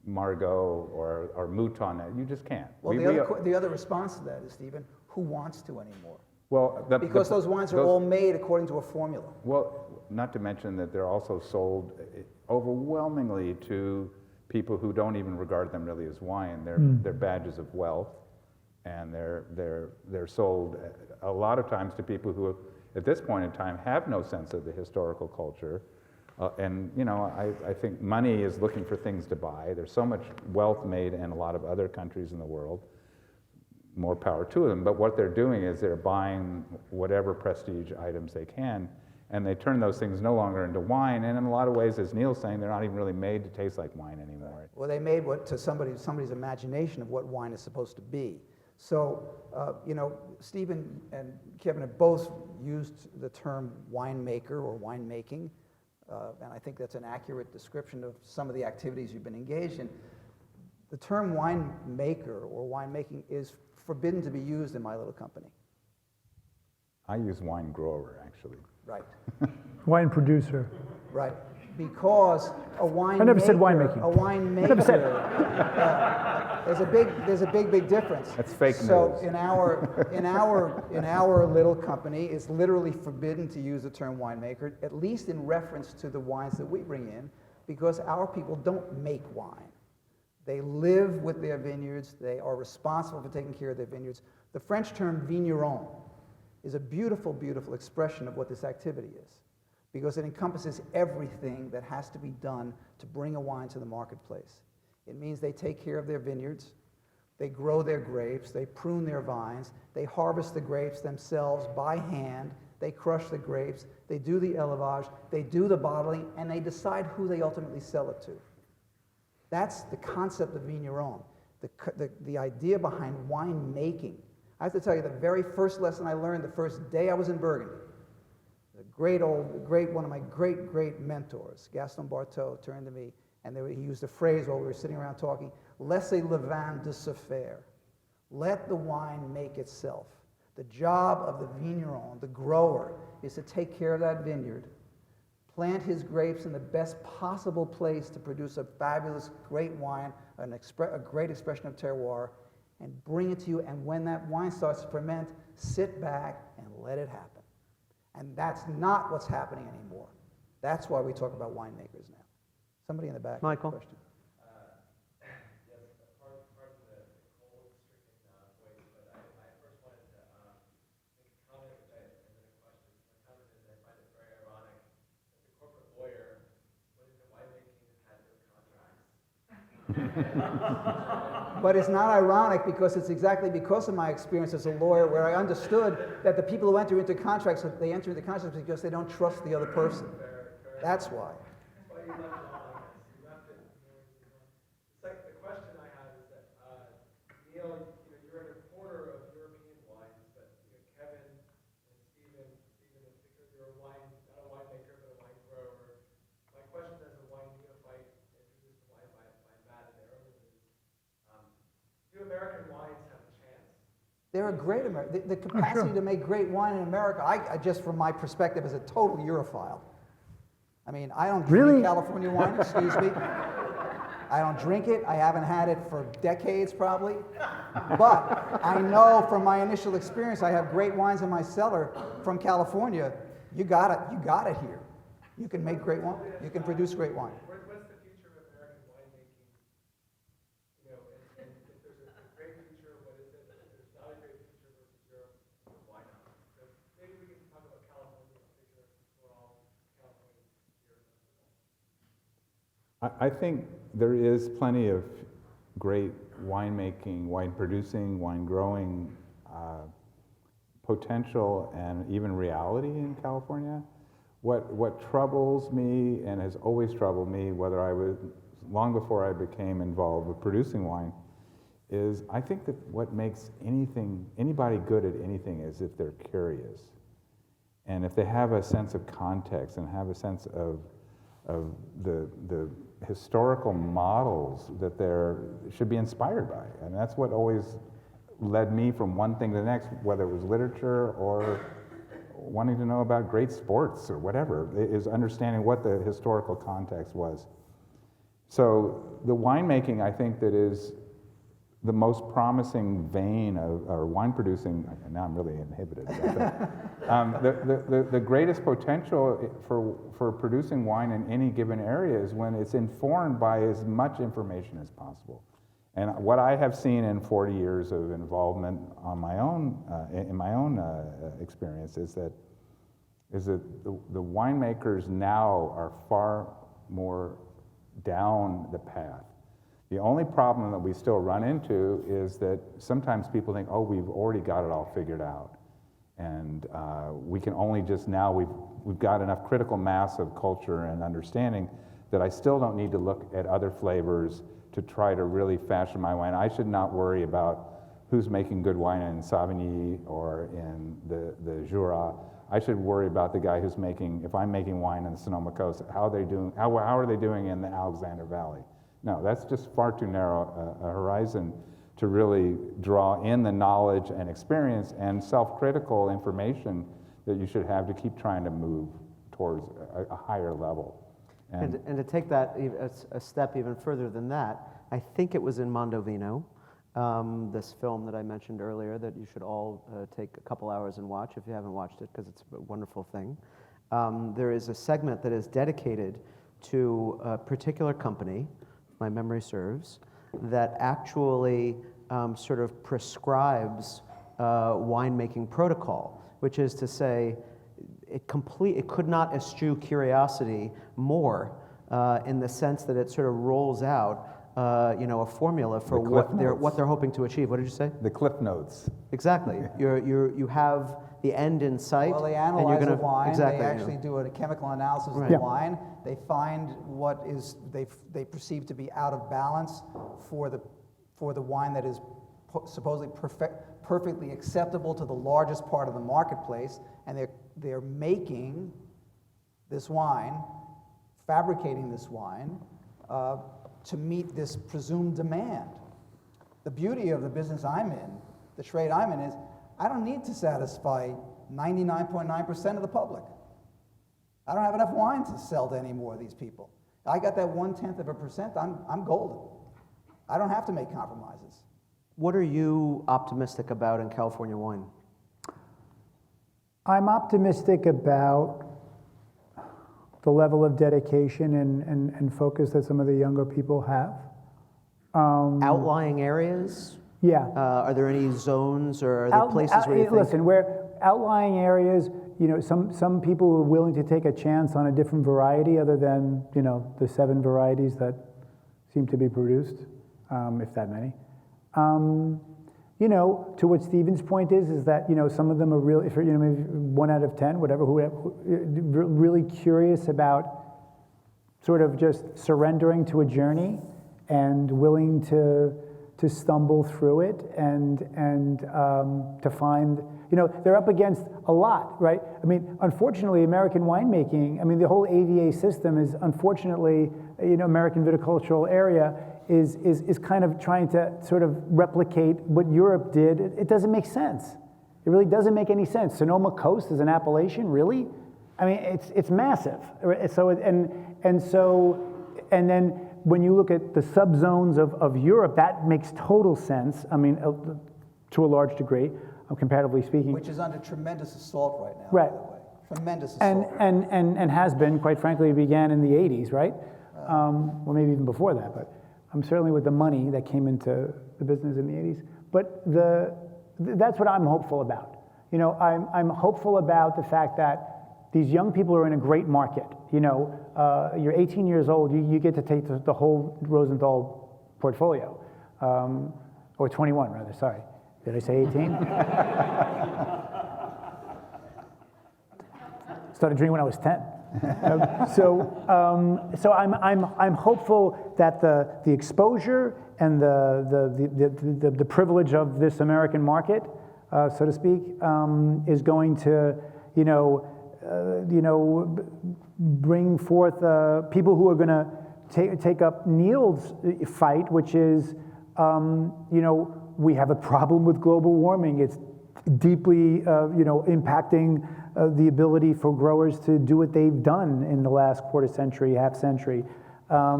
Margaux or Mouton? You just can't. Well, the other response to that is, Stephen, who wants to anymore? Well, because those wines are all made according to a formula. Well, not to mention that they're also sold overwhelmingly to people who don't even regard them really as wine. They're badges of wealth, and they're sold a lot of times to people who, at this point in time, have no sense of the historical culture. And you know, I think money is looking for things to buy. There's so much wealth made in a lot of other countries in the world. More power to them, but what they're doing is they're buying whatever prestige items they can, and they turn those things no longer into wine, and in a lot of ways, as Neal's saying, they're not even really made to taste like wine anymore. Well, they made what to somebody's imagination of what wine is supposed to be. So, you know, Stephen and Kevin have both used the term winemaker or winemaking, and I think that's an accurate description of some of the activities you've been engaged in. The term winemaker or winemaking is forbidden to be used in my little company. I use wine grower, actually. Right. Wine producer. Right. Because a winemaker. I never said winemaking. A winemaker. Never said there's a big difference. That's fake news. So in our little company, it's literally forbidden to use the term winemaker, at least in reference to the wines that we bring in, because our people don't make wine. They live with their vineyards. They are responsible for taking care of their vineyards. The French term vigneron is a beautiful, beautiful expression of what this activity is, because it encompasses everything that has to be done to bring a wine to the marketplace. It means they take care of their vineyards, they grow their grapes, they prune their vines, they harvest the grapes themselves by hand, they crush the grapes, they do the élevage, they do the bottling, and they decide who they ultimately sell it to. That's the concept of vigneron, the idea behind wine making. I have to tell you, the very first lesson I learned the first day I was in Burgundy, one of my great mentors, Gaston Barteau, turned to me, and he used a phrase while we were sitting around talking, laissez le vin de se faire. Let the wine make itself. The job of the vigneron, the grower, is to take care of that vineyard, plant his grapes in the best possible place to produce a fabulous, great wine, a great expression of terroir, and bring it to you. And when that wine starts to ferment, sit back and let it happen. And that's not what's happening anymore. That's why we talk about winemakers now. Somebody in the back. Michael? Question. But it's not ironic because it's exactly because of my experience as a lawyer where I understood that the people who enter into contracts, they enter into contracts because they don't trust the other person. That's why. The question I have is that, Neal, you're in a corner of European wines, but Kevin and Stephen in particular, you're a wine, not a winemaker, but a wine grower. My question as a wine neophyte, introduced to wine by Matt and Aaron, is, do American wines have a chance? They're a great the capacity to make great wine in America. I just from my perspective as a total Europhile. I mean, I don't drink Really? California wine. Excuse me. I don't drink it. I haven't had it for decades, probably. But I know from my initial experience, I have great wines in my cellar from California. You got it here. You can make great wine. You can produce great wine. What's the future of American winemaking? And if there's a great future, what is it? If there's not a great future versus Europe, why not? So maybe we can talk about California in particular, since we're all Californians here. I think there is plenty of great winemaking, wine producing, wine growing potential and even reality in California. What troubles me and has always troubled me, whether I was long before I became involved with producing wine, is I think that what makes anybody good at anything is if they're curious, and if they have a sense of context and have a sense of the historical models that they should be inspired by. And that's what always led me from one thing to the next, whether it was literature or wanting to know about great sports or whatever, is understanding what the historical context was. So the winemaking, I think, that is the most promising vein of or wine producing, now I'm really inhibited about that. The greatest potential for producing wine in any given area is when it's informed by as much information as possible. And what I have seen in 40 years of involvement on my own, in my own experience is that the winemakers now are far more down the path. The only problem that we still run into is that sometimes people think, oh, we've already got it all figured out. And we can only just now, we've got enough critical mass of culture and understanding that I still don't need to look at other flavors to try to really fashion my wine. I should not worry about who's making good wine in Savigny or in the Jura. I should worry about the guy who's making, if I'm making wine in the Sonoma Coast, how are they doing in the Alexander Valley? No, that's just far too narrow a horizon to really draw in the knowledge and experience and self-critical information that you should have to keep trying to move towards a higher level. And to take that a step even further than that, I think it was in Mondovino, this film that I mentioned earlier that you should all take a couple hours and watch if you haven't watched it, because it's a wonderful thing. There is a segment that is dedicated to a particular company, if my memory serves, that actually sort of prescribes winemaking protocol, which is to say, it could not eschew curiosity more in the sense that it sort of rolls out, a formula for what they're hoping to achieve. What did you say? The cliff notes. Exactly. You have the end in sight. Well, they and analyze you're the gonna, wine. exactly, They actually do a chemical analysis of Right. the wine. They find what is they perceive to be out of balance for the wine that is supposedly perfectly acceptable to the largest part of the marketplace, and they're making this wine, fabricating this wine to meet this presumed demand. The beauty of the business I'm in, the trade I'm in, is I don't need to satisfy 99.9% of the public. I don't have enough wine to sell to any more of these people. I got that 0.1%, I'm golden. I don't have to make compromises. What are you optimistic about in California wine? I'm optimistic about the level of dedication and focus that some of the younger people have. Outlying areas? Yeah. Are there any zones or are there places where you think? Listen, where outlying areas, some people are willing to take a chance on a different variety other than, the 7 varieties that seem to be produced, if that many. To what Stephen's point is that, some of them are really, if maybe 1 out of 10, whatever, who really curious about sort of just surrendering to a journey and willing to stumble through it and to find, they're up against a lot, right? I mean, unfortunately, American winemaking, the whole AVA system is unfortunately, American viticultural area is kind of trying to sort of replicate what Europe did. It doesn't make sense. It really doesn't make any sense. Sonoma Coast is an appellation, really? It's massive. So and then when you look at the subzones of Europe, that makes total sense. To a large degree, comparatively speaking. Which is under tremendous assault right now, right. by the way. Tremendous assault. And has been, quite frankly, it began in the 80s, right? Or maybe even before that, but certainly with the money that came into the business in the 80s. But that's what I'm hopeful about. I'm hopeful about the fact that these young people are in a great market. You're 18 years old, you get to take the whole Rosenthal portfolio. Or 21, rather, sorry. Did I say 18? Started drinking when I was 10. So I'm hopeful that the exposure and the privilege of this American market, so to speak, is going to, bring forth people who are going to take up Neal's fight, which is, we have a problem with global warming. It's deeply, impacting the ability for growers to do what they've done in the last quarter century, half century. But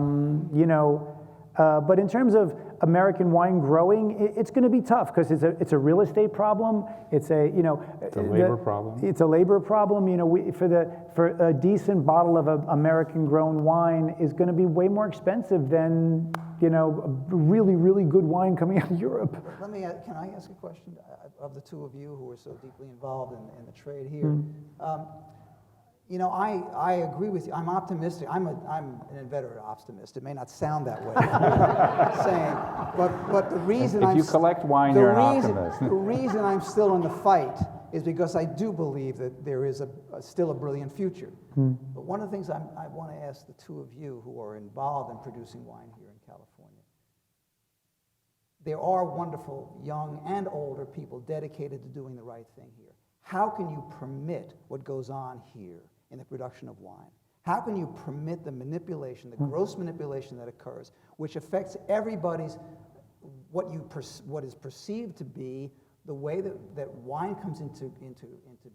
in terms of American wine growing, it's going to be tough because it's a real estate problem. It's a labor problem. It's a labor problem. For a decent bottle of American grown wine is going to be way more expensive than a really, really good wine coming out of Europe. Can I ask a question of the two of you who are so deeply involved in the trade here? I agree with you. I'm optimistic. I'm an inveterate optimist. It may not sound that way, but the reason if you collect wine, you're an optimist. The reason I'm still in the fight is because I do believe that there is still a brilliant future. But one of the things I want to ask the two of you who are involved in producing wine here in California, there are wonderful young and older people dedicated to doing the right thing here. How can you permit what goes on here in the production of wine? How can you permit the manipulation, the gross manipulation that occurs, which affects everybody's, what is perceived to be the way that wine comes into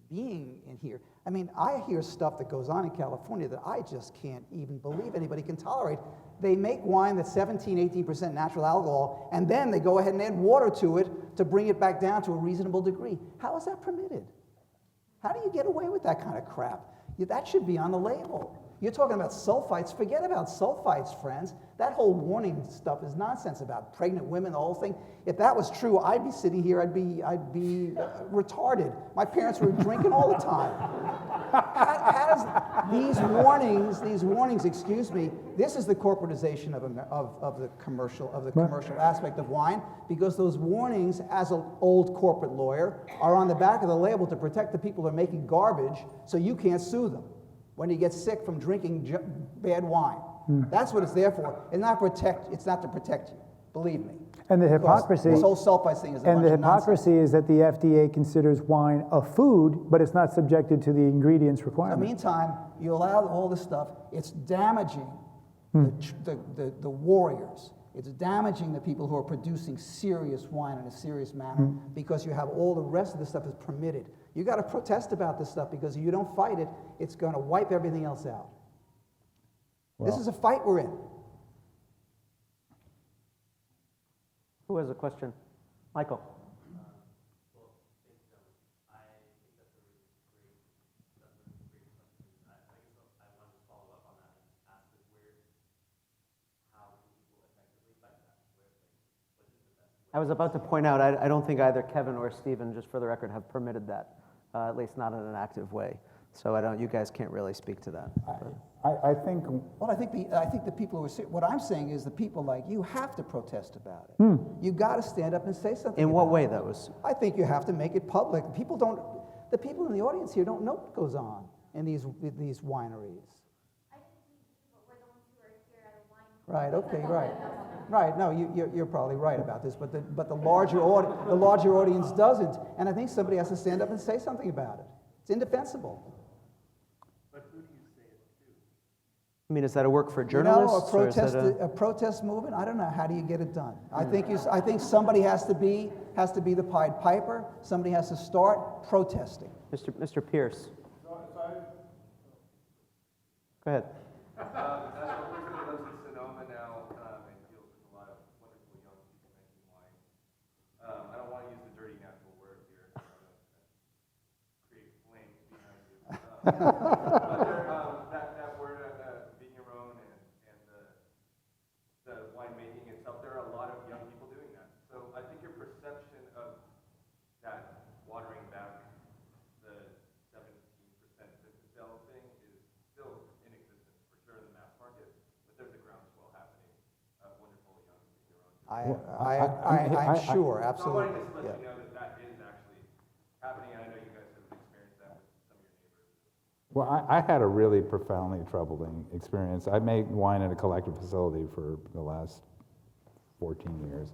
being in here? I hear stuff that goes on in California that I just can't even believe anybody can tolerate. They make wine that's 17, 18% natural alcohol, and then they go ahead and add water to it to bring it back down to a reasonable degree. How is that permitted? How do you get away with that kind of crap? That should be on the label. You're talking about sulfites. Forget about sulfites, friends. That whole warning stuff is nonsense about pregnant women, the whole thing. If that was true, I'd be sitting here, I'd be retarded. My parents were drinking all the time. How does these warnings, excuse me, this is the corporatization of the commercial aspect of wine, because those warnings, as an old corporate lawyer, are on the back of the label to protect the people who are making garbage so you can't sue them when you get sick from drinking bad wine. That's what it's there for. It's not to protect you, believe me. And the hypocrisy. This whole sulfite thing is a bunch And the of hypocrisy nonsense. is that the FDA considers wine a food, but it's not subjected to the ingredients In requirement. the meantime, you allow all this stuff. It's damaging the warriors. It's damaging the people who are producing serious wine in a serious manner because you have all the rest of the stuff is permitted. You got to protest about this stuff because if you don't fight it, it's going to wipe everything else out. This is a fight we're in. Who has a question? Michael. I was about to point out, I don't think either Kevin or Stephen, just for the record, have permitted that, at least not in an active way. So you guys can't really speak to that. I think, Well, I think the people who are what I'm saying is the people like you have to protest about it. You got to stand up and say something. In what about way, it. though? I think you have to make it public. The people in the audience here don't know what goes on in these wineries. Right. Okay. Right. Right. No, you're probably right about this, but the larger audience doesn't, and I think somebody has to stand up and say something about it. It's indefensible. But who do you say it to? I mean, is that a work for journalists? You know, or is that a protest movement. I don't know. How do you get it done? I think somebody has to be the Pied Piper. Somebody has to start protesting. Mr. Pierce. So, so Go ahead. As a person who lives in Sonoma now and deals with a lot of wonderful young people making wine, I don't want to use the dirty natural word here. I don't want to create flames behind you. But that word, being your own and the winemaking itself, there are a lot of young people doing that. So I think your perception of that watering back the 17% sales thing is still in existence for sure in the mass market, but there's a groundswell happening of wonderful young I'm sure, So I absolutely. wanted to just let Yeah. you know that is actually happening, and I know you guys have experienced that with some of your neighbors. well, I had a really profoundly troubling experience. I made wine at a collective facility for the last 14 years.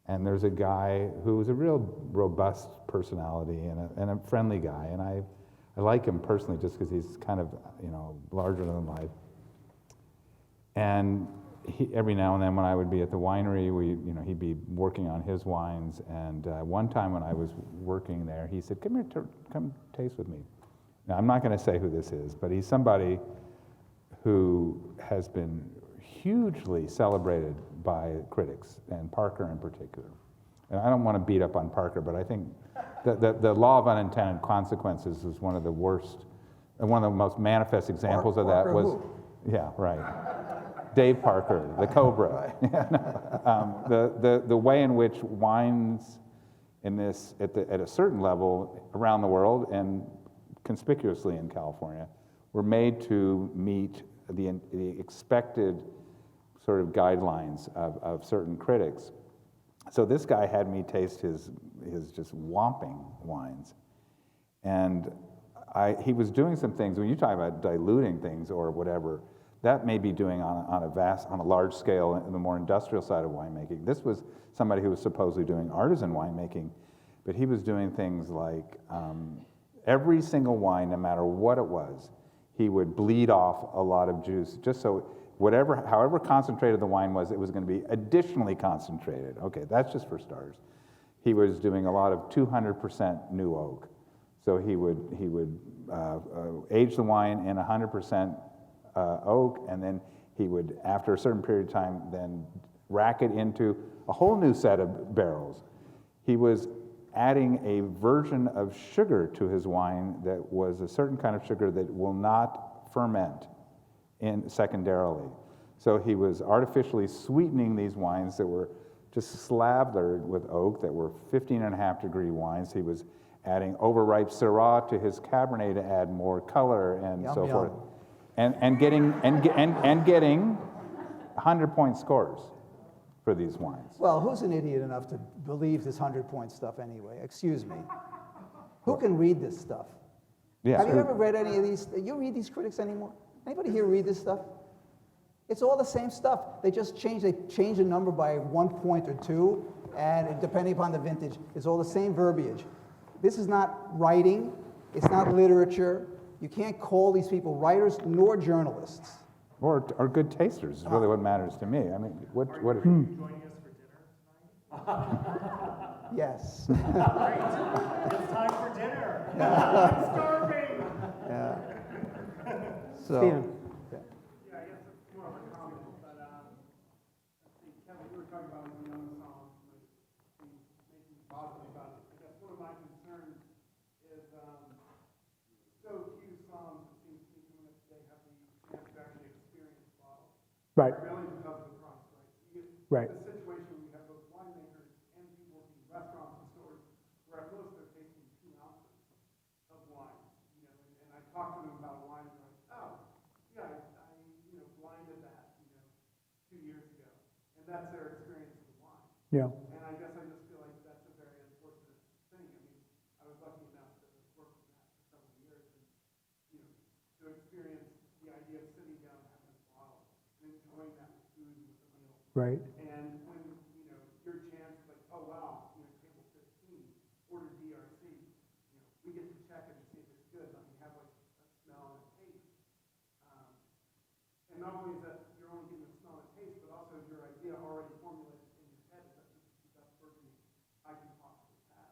And there's a guy who was a real robust personality and a friendly guy. And I like him personally just because he's kind of, larger than life. And every now and then when I would be at the winery, he'd be working on his wines. And one time when I was working there, he said, come here, come taste with me. Now, I'm not going to say who this is, but he's somebody who has been hugely celebrated by critics, and Parker in particular. And I don't want to beat up on Parker, but I think the law of unintended consequences is one of the worst, and one of the most manifest examples of that Parker was, who? yeah, right. Dave Parker, the Cobra. The way in which wines in this, at a certain level around the world, and conspicuously in California, were made to meet the expected sort of guidelines of certain critics. So this guy had me taste his just whomping wines. And he was doing some things, when you talk about diluting things or whatever, that may be doing on a large scale in the more industrial side of winemaking. This was somebody who was supposedly doing artisan winemaking, but he was doing things like every single wine, no matter what it was, he would bleed off a lot of juice, just so however concentrated the wine was, it was going to be additionally concentrated. Okay, that's just for starters. He was doing a lot of 200% new oak. So he would age the wine in 100% oak, and then he would, after a certain period of time, then rack it into a whole new set of barrels. He was adding a version of sugar to his wine that was a certain kind of sugar that will not ferment secondarily. So he was artificially sweetening these wines that were just slathered with oak, that were 15.5-degree wines. He was adding overripe Syrah to his Cabernet to add more color and Yum, so yum. forth, and getting 100-point scores for these wines. Well, who's an idiot enough to believe this 100-point stuff anyway? Excuse me. Who can read this stuff? Yeah. Have you ever read any of these? You read these critics anymore? Anybody here read this stuff? It's all the same stuff. They change a number by 1 point or 2, and depending upon the vintage, it's all the same verbiage. This is not writing. It's not literature. You can't call these people writers nor journalists. Or good tasters is really what matters to me. I mean, what Are you joining us for dinner tonight? Yes. Great. It's time for dinner. I'm starving. Yeah. So, Stephen. Yeah, I guess it's more of a comment, but I think, Kevin, you were talking about when you own a song, like, making positive about it. I guess one of my concerns is so few songs, it seems to me, when they have the chance to actually experience bottles. Right, Primarily because of the price, right? So you get right. the situation where you have both winemakers and people working in restaurants and stores where at most they're tasting 2 ounces of wine, and I talk to them about wine and they're like, oh, yeah, that's their experience with wine. Yeah. And I guess I just feel like that's a very unfortunate thing. I mean, I was lucky enough to work with Matt for several years and, to experience the idea of sitting down, having a bottle, and enjoying that with food with a meal. Right. And when, your chance, like, oh, wow, table 15, order DRC, we get to check it and see if it's good. Let me have, like, a smell and a taste. And not only is that you're only getting a smell and a taste, but also your idea already formulated in your head that this is the best burgundy I can possibly have.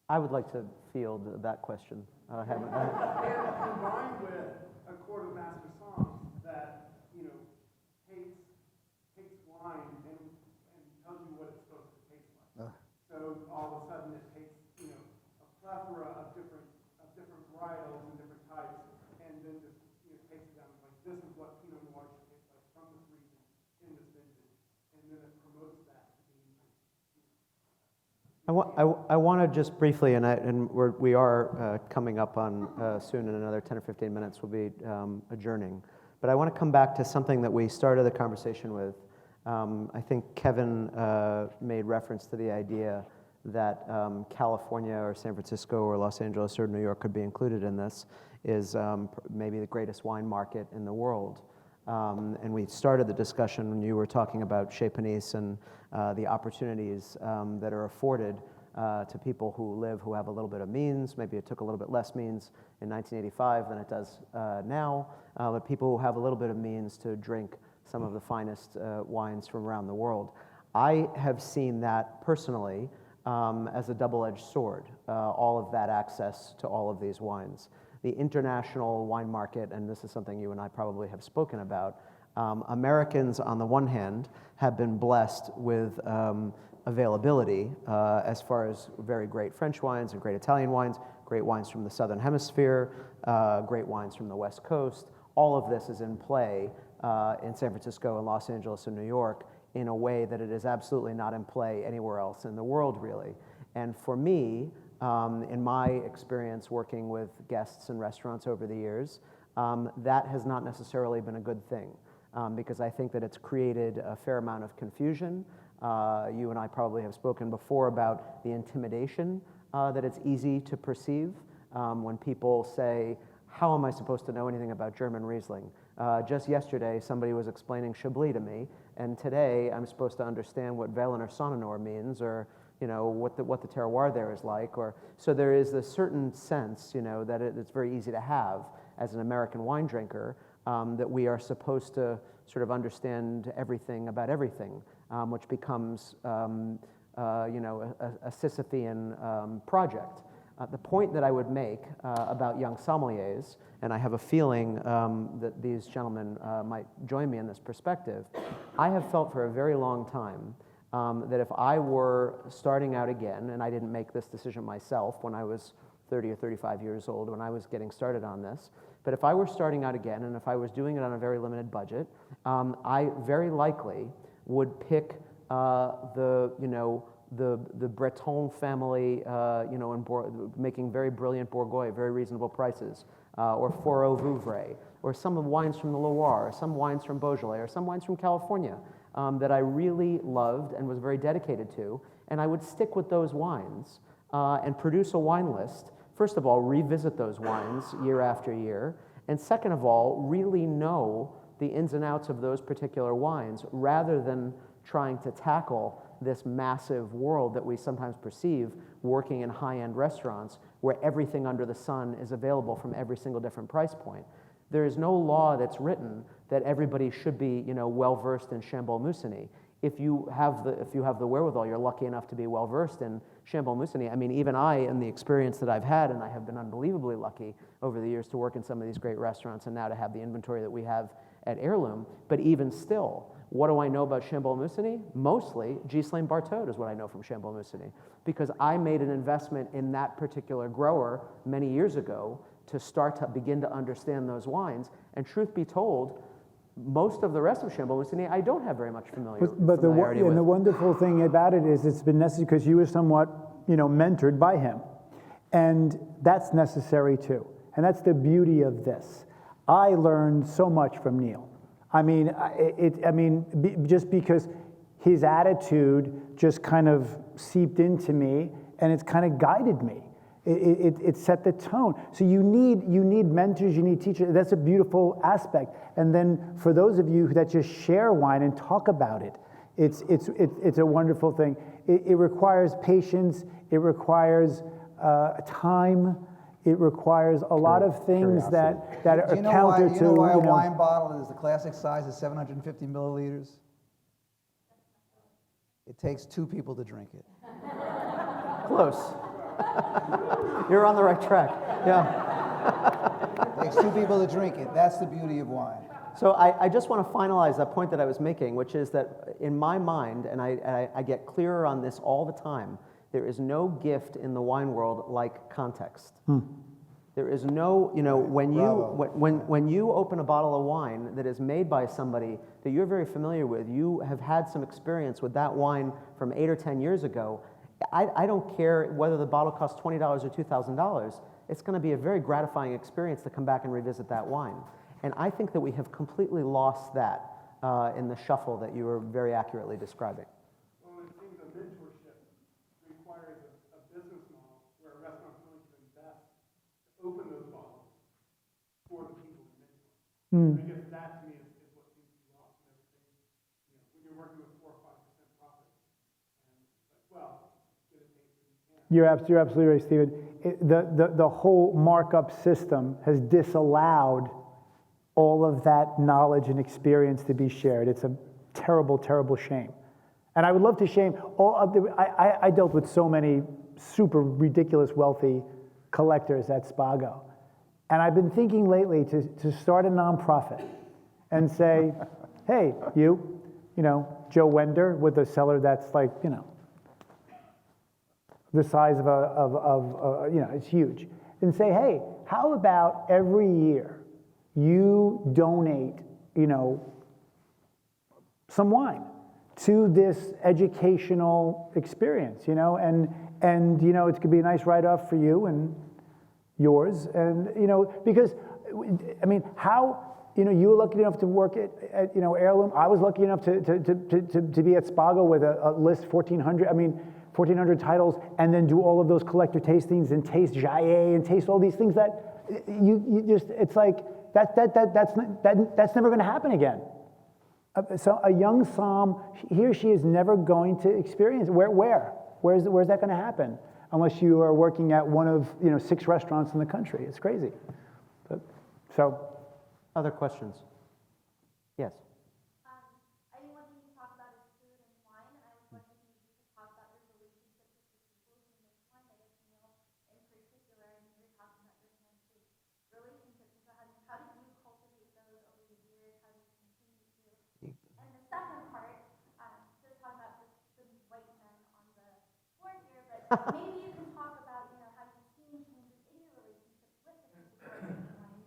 I would like to field that question. And combined with a court of master songs that, takes wine and tells you what it's supposed to taste like. So all of a sudden it takes, a plethora of different varietals and different types, and then just, takes it down and like, this is what Pinot Noir should taste like from this region, in this vintage, and then it promotes that to being I want to just briefly, and we are coming up on soon in another 10 or 15 minutes, we'll be adjourning. But I want to come back to something that we started the conversation with. I think Kevin made reference to the idea that California or San Francisco or Los Angeles or New York could be included in this, is maybe the greatest wine market in the world. And we started the discussion when you were talking about Chez Panisse and the opportunities that are afforded to people who have a little bit of means. Maybe it took a little bit less means in 1985 than it does now, but people who have a little bit of means to drink some of the finest wines from around the world. I have seen that personally as a double-edged sword, all of that access to all of these wines. The international wine market, and this is something you and I probably have spoken about, Americans on the one hand have been blessed with availability as far as very great French wines and great Italian wines, great wines from the Southern Hemisphere, great wines from the West Coast. All of this is in play in San Francisco and Los Angeles and New York in a way that it is absolutely not in play anywhere else in the world, really. And for me, in my experience working with guests and restaurants over the years, that has not necessarily been a good thing because I think that it's created a fair amount of confusion. You and I probably have spoken before about the intimidation that it's easy to perceive when people say, how am I supposed to know anything about German Riesling? Just yesterday, somebody was explaining Chablis to me, and today I'm supposed to understand what Veltliner Sonnenauer means, or what the terroir there is like, or so there is a certain sense, that it's very easy to have as an American wine drinker, that we are supposed to sort of understand everything about everything, which becomes, a Sisyphean project. The point that I would make about young sommeliers, and I have a feeling that these gentlemen might join me in this perspective, I have felt for a very long time that if I were starting out again, and I didn't make this decision myself when I was 30 or 35 years old, when I was getting started on this, but if I were starting out again, and if I was doing it on a very limited budget, I very likely would pick the Breton family, making very brilliant Bourgogne, very reasonable prices, or Fourreau Vouvray, or some of the wines from the Loire, or some wines from Beaujolais, or some wines from California that I really loved and was very dedicated to, and I would stick with those wines and produce a wine list. First of all, revisit those wines year after year, and second of all, really know the ins and outs of those particular wines rather than trying to tackle this massive world that we sometimes perceive working in high-end restaurants where everything under the sun is available from every single different price point. There is no law that's written that everybody should be, well-versed in Chambord-Musigny. If you have the wherewithal, you're lucky enough to be well-versed in Chambord-Musigny. I mean, even I, in the experience that I've had, and I have been unbelievably lucky over the years to work in some of these great restaurants and now to have the inventory that we have at Heirloom, but even still, what do I know about Chambord-Musigny? Mostly, Ghislain Barthaud is what I know from Chambord-Musigny, because I made an investment in that particular grower many years ago to start to begin to understand those wines, and truth be told, most of the rest of Chambord-Musigny I don't have very much familiarity with. The wonderful thing about it is it's been necessary because you were somewhat, mentored by him, and that's necessary too, and that's the beauty of this. I learned so much from Neal. Just because his attitude just kind of seeped into me, and it's kind of guided me. It set the tone. So you need mentors, you need teachers. That's a beautiful aspect. And then for those of you that just share wine and talk about it, it's a wonderful thing. It requires patience. It requires time. It requires a lot of things that are counter to. You know why a wine bottle is the classic size is 750 milliliters? It takes 2 people to drink it. Close. You're on the right track. Yeah. It takes 2 people to drink it. That's the beauty of wine. So I just want to finalize that point that I was making, which is that in my mind, and I get clearer on this all the time, there is no gift in the wine world like context. There is no, when you open a bottle of wine that is made by somebody that you're very familiar with, you have had some experience with that wine from 8 or 10 years ago. I don't care whether the bottle costs $20 or $2,000. It's going to be a very gratifying experience to come back and revisit that wine. And I think that we have completely lost that in the shuffle that you were very accurately describing. Well, it seems a mentorship requires a business model where a restaurant's willing to invest to open those bottles for the people to mentor. I guess that to me is what seems to be lost in everything. When you're working with 4 or 5% profit, and it's like, well, get a taste if you can. You're absolutely right, Stephen. The whole markup system has disallowed all of that knowledge and experience to be shared. It's a terrible, terrible shame. And I would love to shame all of the, I dealt with so many super ridiculous wealthy collectors at Spago. And I've been thinking lately to start a nonprofit and say, hey, you Joe Wender with a cellar that's like, the size of it's huge. And say, hey, how about every year you donate, some wine to this educational experience, and it could be a nice write-off for you and yours, and because how you were lucky enough to work at Heirloom. I was lucky enough to be at Spago with a list 1,400 titles, and then do all of those collector tastings and taste Jaillet and taste all these things that you just, it's like that's never going to happen again. So a young somm, he or she is never going to experience where's that going to happen unless you are working at one of 6 restaurants in the country. It's crazy. Other questions? Yes. I think one thing you talk about is food and wine, and I was wondering if you could talk about your relationships with the people who make wine, I guess Neal in particular, and you were talking about your handshake relationships. So how did you cultivate those over the years? How do you continue to? And the second part, just talking about the white men on the floor here, but maybe you can talk about have you seen changes in your relationships with the people who are making wine?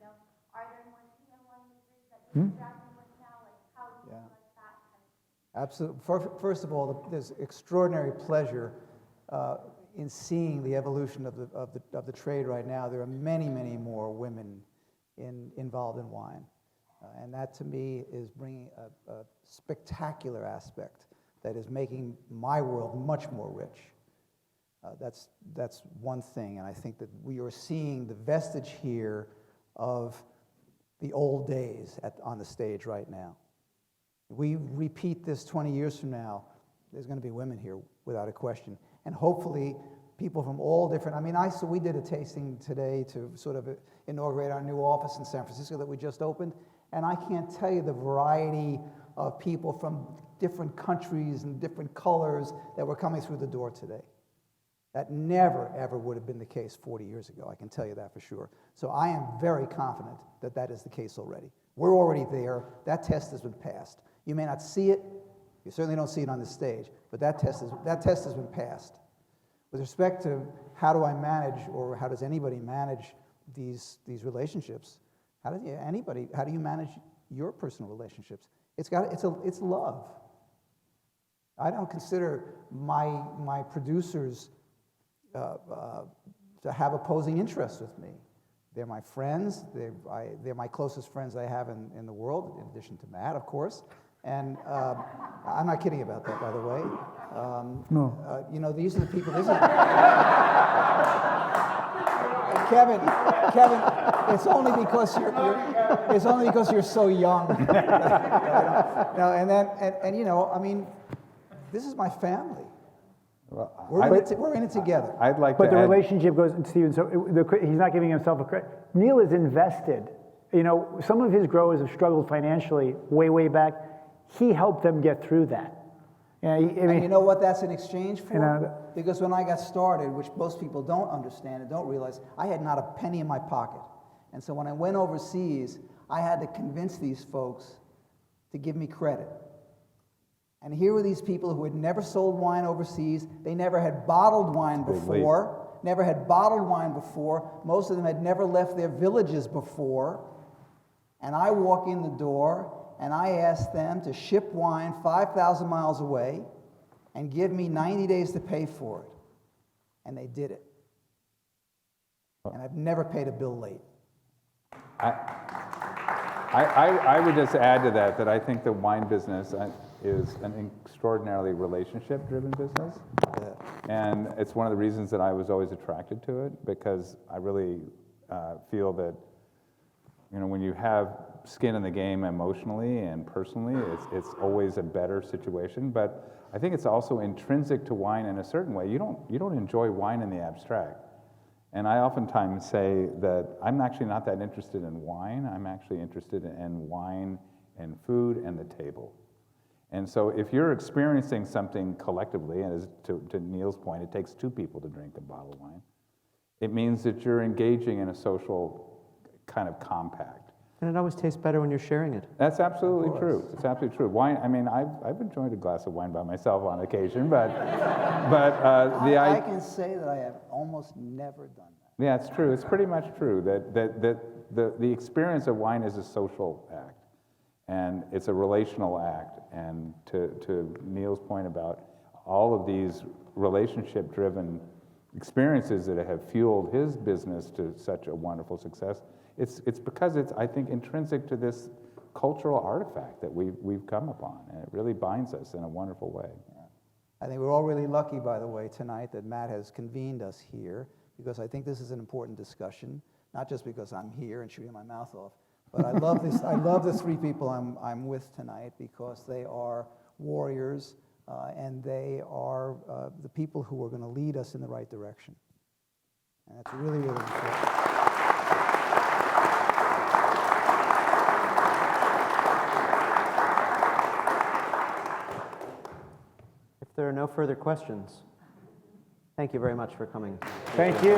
Are there more female winemakers that you're interacting with now? Like how do you like that kind of thing? Absolutely. First of all, there's extraordinary pleasure in seeing the evolution of the trade right now. There are many, many more women involved in wine, and that to me is bringing a spectacular aspect that is making my world much more rich. That's one thing, and I think that we are seeing the vestige here of the old days on the stage right now. We repeat this 20 years from now, there's going to be women here without a question. And hopefully people from all different, we did a tasting today to sort of inaugurate our new office in San Francisco that we just opened. And I can't tell you the variety of people from different countries and different colors that were coming through the door today. That never, ever would have been the case 40 years ago. I can tell you that for sure. So I am very confident that that is the case already. We're already there. That test has been passed. You may not see it. You certainly don't see it on the stage. But that test has been passed. With respect to how do I manage, or how does anybody manage these relationships? How do you manage your personal relationships? It's love. I don't consider my producers to have opposing interests with me. They're my friends. They're my closest friends I have in the world, in addition to Matt, of course. And I'm not kidding about that, by the way. No. You know, these are the people. Kevin, it's only because you're so young. No, and you know, I mean, this is my family. Well, We're in it together. I'd like But to the add, relationship goes, Stephen, so he's not giving himself a credit. Neal is invested. You know, some of his growers have struggled financially way back. He helped them get through that. Yeah, And you know what that's in exchange for? You know, Because when I got started, which most people don't understand and don't realize, I had not a penny in my pocket. And so when I went overseas, I had to convince these folks to give me credit. And here were these people who had never sold wine overseas. They never had bottled wine before. Never had bottled wine before. Most of them had never left their villages before. And I walk in the door and I ask them to ship wine 5,000 miles away and give me 90 days to pay for it. And they did it. And I've never paid a bill late. I would just add to that I think the wine business is an extraordinarily relationship-driven business. Yeah. And it's one of the reasons that I was always attracted to it, because I really feel that, you know, when you have skin in the game emotionally and personally, it's always a better situation. But I think it's also intrinsic to wine in a certain way. You don't enjoy wine in the abstract. And I oftentimes say that I'm actually not that interested in wine. I'm actually interested in wine and food and the table. And so if you're experiencing something collectively, and as to Neal's point, it takes two people to drink a bottle of wine, it means that you're engaging in a social kind of compact. And it always tastes better when you're sharing it. That's absolutely true. It's absolutely true. Wine, I mean, I've enjoyed a glass of wine by myself on occasion, but I can say that I have almost never done that. yeah, it's true. It's pretty much true that the experience of wine is a social act, and it's a relational act. And to Neal's point about all of these relationship-driven experiences that have fueled his business to such a wonderful success, it's because it's, I think, intrinsic to this cultural artifact that we've come upon, and it really binds us in a wonderful way. I think we're all really lucky, by the way, tonight that Matt has convened us here, because I think this is an important discussion, not just because I'm here and shooting my mouth off, but I love this. I love the three people I'm with tonight, because they are warriors and they are the people who are going to lead us in the right direction. And that's really, really important. If there are no further questions, thank you very much for coming. Thank you.